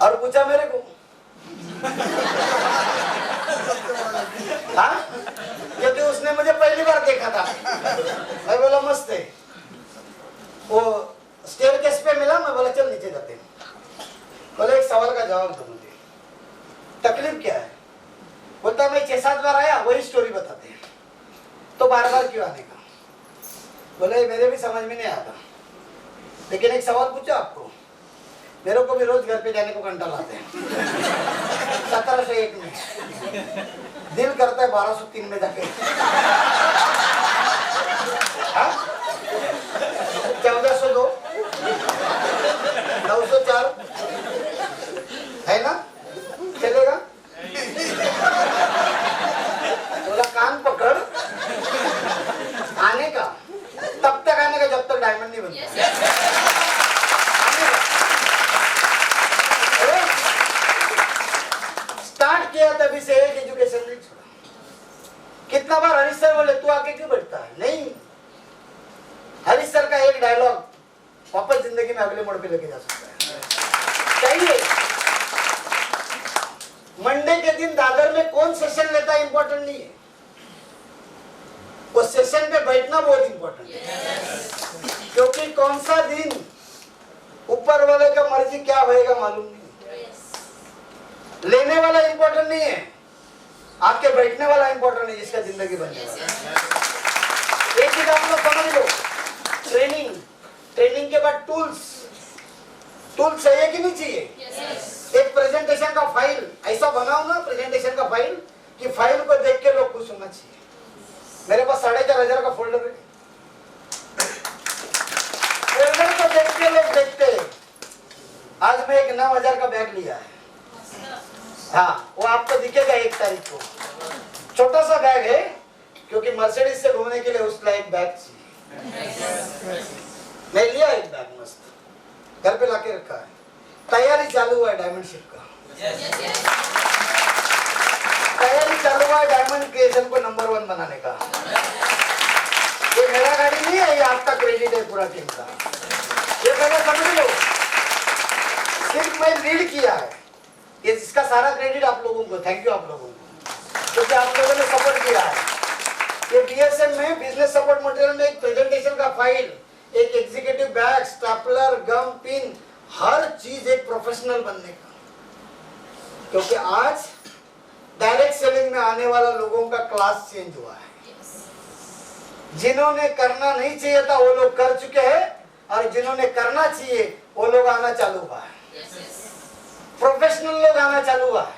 और पूछा मेरे को हाँ, क्योंकि उसने मुझे पहली बार देखा था। मैं बोला मस्त है। वो स्टेयरकेस पे मिला, मैं बोला चल नीचे जाते हैं। बोले एक सवाल का जवाब दो मुझे, तकलीफ क्या है। बोलता मैं 6-7 बार आया, वही स्टोरी बताते हैं, तो बार बार क्यों आने का। बोले मेरे भी समझ में नहीं आता, लेकिन एक सवाल पूछा आपको, मेरे को भी रोज घर पे जाने को घंटा लाते हैं 1701 में, दिल करता है 1203 में जाके 1402 904 है ना, चलेगा। बोला कान पकड़, आने का तब तक आने का जब तक डायमंड नहीं बनता। स्टार्ट किया तभी से एक एजुकेशन नहीं छोड़ा। कितना बार हरीश सर बोले तू आके क्यों बैठता है, नहीं। हरीश सर का एक डायलॉग वापस जिंदगी में अगले मोड़ पे लेके जा सकता है। चाहिए मंडे के दिन दादर में कौन सेशन लेता है इंपॉर्टेंट नहीं है, वो सेशन पे बैठना बहुत इंपॉर्टेंट है। क्योंकि कौन सा दिन ऊपर वाले का मर्जी क्या होएगा मालूम नहीं। लेने वाला इंपॉर्टेंट नहीं है, आपके बैठने वाला इंपॉर्टेंट है, जिसका जिंदगी बनने वाला है। एक चीज आप लोग समझ लो, ट्रेनिंग के बाद टूल्स चाहिए कि नहीं चाहिए। एक प्रेजेंटेशन का फाइल ऐसा बनाओ ना, प्रेजेंटेशन का फाइल कि फाइल को देख के लोग खुश होना चाहिए। मेरे पास 4500 का फोल्डर है, फोल्डर को देख के लोग देखते हैं। आज मैं एक 9000 का बैग लिया है, हाँ वो आपको दिखेगा 1 तारीख को। छोटा सा बैग है क्योंकि मर्सिडीज से घूमने के लिए उसका एक बैग चाहिए। मैं लिया एक बैग मस्त, घर पे लाके रखा है। तैयारी चालू हुआ है डायमंड शिप का, तैयारी चालू हुआ है डायमंड क्रिएशन को नंबर 1 बनाने का। ये मेरा गाड़ी नहीं है, ये आपका क्रेडिट है पूरा टीम का। ये पहले समझ लो, सिर्फ मैं लीड किया है, ये इसका सारा क्रेडिट आप लोगों को, थैंक यू आप लोगों को, क्योंकि आप लोगों ने सपोर्ट किया है। ये बीएसएम में बिजनेस सपोर्ट मटेरियल में एक प्रेजेंटेशन का फाइल, एक एग्जीक्यूटिव बैग, स्टेपलर, गम, पिन, हर चीज एक प्रोफेशनल बनने का। क्योंकि आज डायरेक्ट सेलिंग में आने वाला लोगों का क्लास चेंज हुआ है। जिन्होंने करना नहीं चाहिए था वो लोग कर चुके हैं, और जिन्होंने करना चाहिए वो लोग आना चालू हुआ है। प्रोफेशनल लोग आना चालू हुआ है।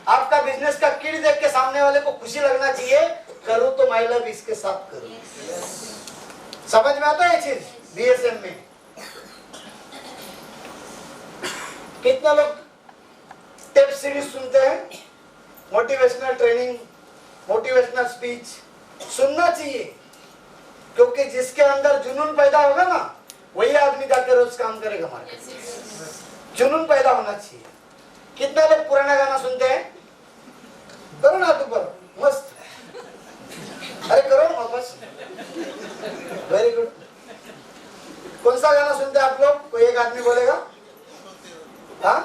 आपका बिजनेस का किट देख के सामने वाले को खुशी लगना चाहिए, करूं तो माय लव इसके साथ करूं। समझ में आता है ये चीज बीएसएम में। कितना लोग टेप सीरीज सुनते हैं, मोटिवेशनल ट्रेनिंग, मोटिवेशनल स्पीच सुनना चाहिए, क्योंकि जिसके अंदर जुनून पैदा होगा ना वही आदमी जाकर रोज काम करेगा मार्केट में। जुनून पैदा होना चाहिए। कितना लोग पुराना गाना सुनते हैं, करो ना हाथ ऊपर। आदमी बोलेगा हाँ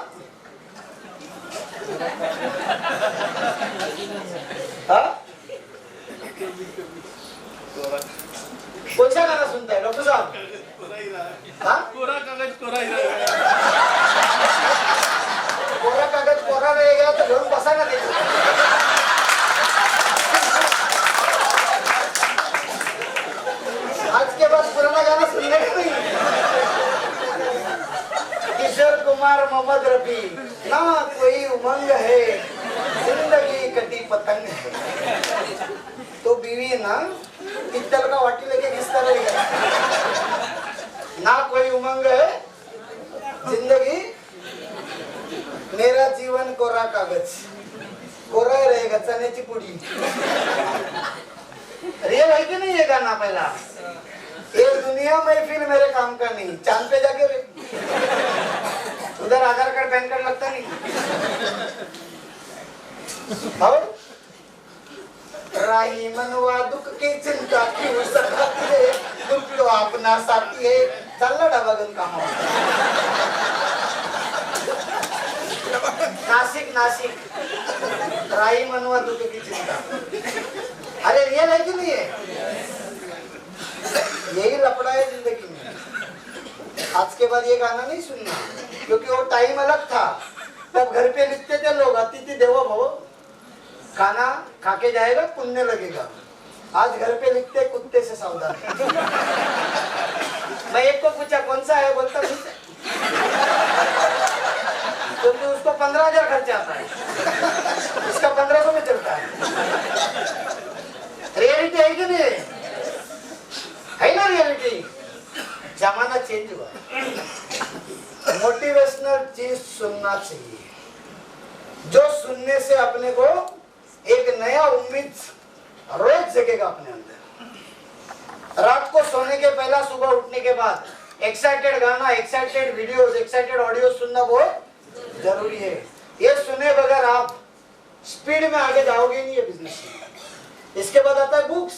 हाँ कौन सा गाना सुनता है डॉक्टर साहब? हाँ कोरा कागज कोरा ही रहेगा। कोरा कागज कोरा रहेगा तो लोग बसा ना देगा। आज के बाद पुराना गाना सुनने का नहीं। किशोर कुमार मोहम्मद रफी ना कोई उमंग है जिंदगी कटी पतंग है। तो बीवी ना पित्तल का वाटी लेके घिसता रहेगा। ना कोई उमंग है जिंदगी मेरा जीवन कोरा कागज कोरा ही रहेगा चने पुड़ी। रियल है कि नहीं ये गाना? पहला ये दुनिया महफिल मेरे काम का नहीं, चांद पे जाके उधर आधार कार्ड पैन कार्ड लगता नहीं। और राही मनवा दुख की चिंता क्यों सताती है, दुख तो अपना साथी है। चल डबगन काम नासिक नासिक राही मनवा दुख की चिंता। अरे रियल है कि नहीं है? यही लफड़ा है जिंदगी में। आज के बाद ये गाना नहीं सुनना, क्योंकि वो टाइम अलग था। तब घर पे लिखते थे लोग अतिथि देवो भव, खाना खा के जाएगा पुण्य लगेगा। आज घर पे लिखते कुत्ते से सावधान। मैं एक को पूछा कौन सा है, बोलता क्योंकि उसको 15,000 खर्चा आता है, इसका 1500 में चलता है। रियलिटी है कि नहीं है ना? रियलिटी जमाना चेंज हुआ। मोटिवेशनल चीज सुनना चाहिए, जो सुनने से अपने को एक नया उम्मीद रोज जगेगा अपने अंदर। रात को सोने के पहला सुबह उठने के बाद एक्साइटेड गाना, एक्साइटेड वीडियोस, एक्साइटेड ऑडियो सुनना बहुत जरूरी है। ये सुने बगैर आप स्पीड में आगे जाओगे नहीं है बिजनेस में। इसके बाद आता है बुक्स।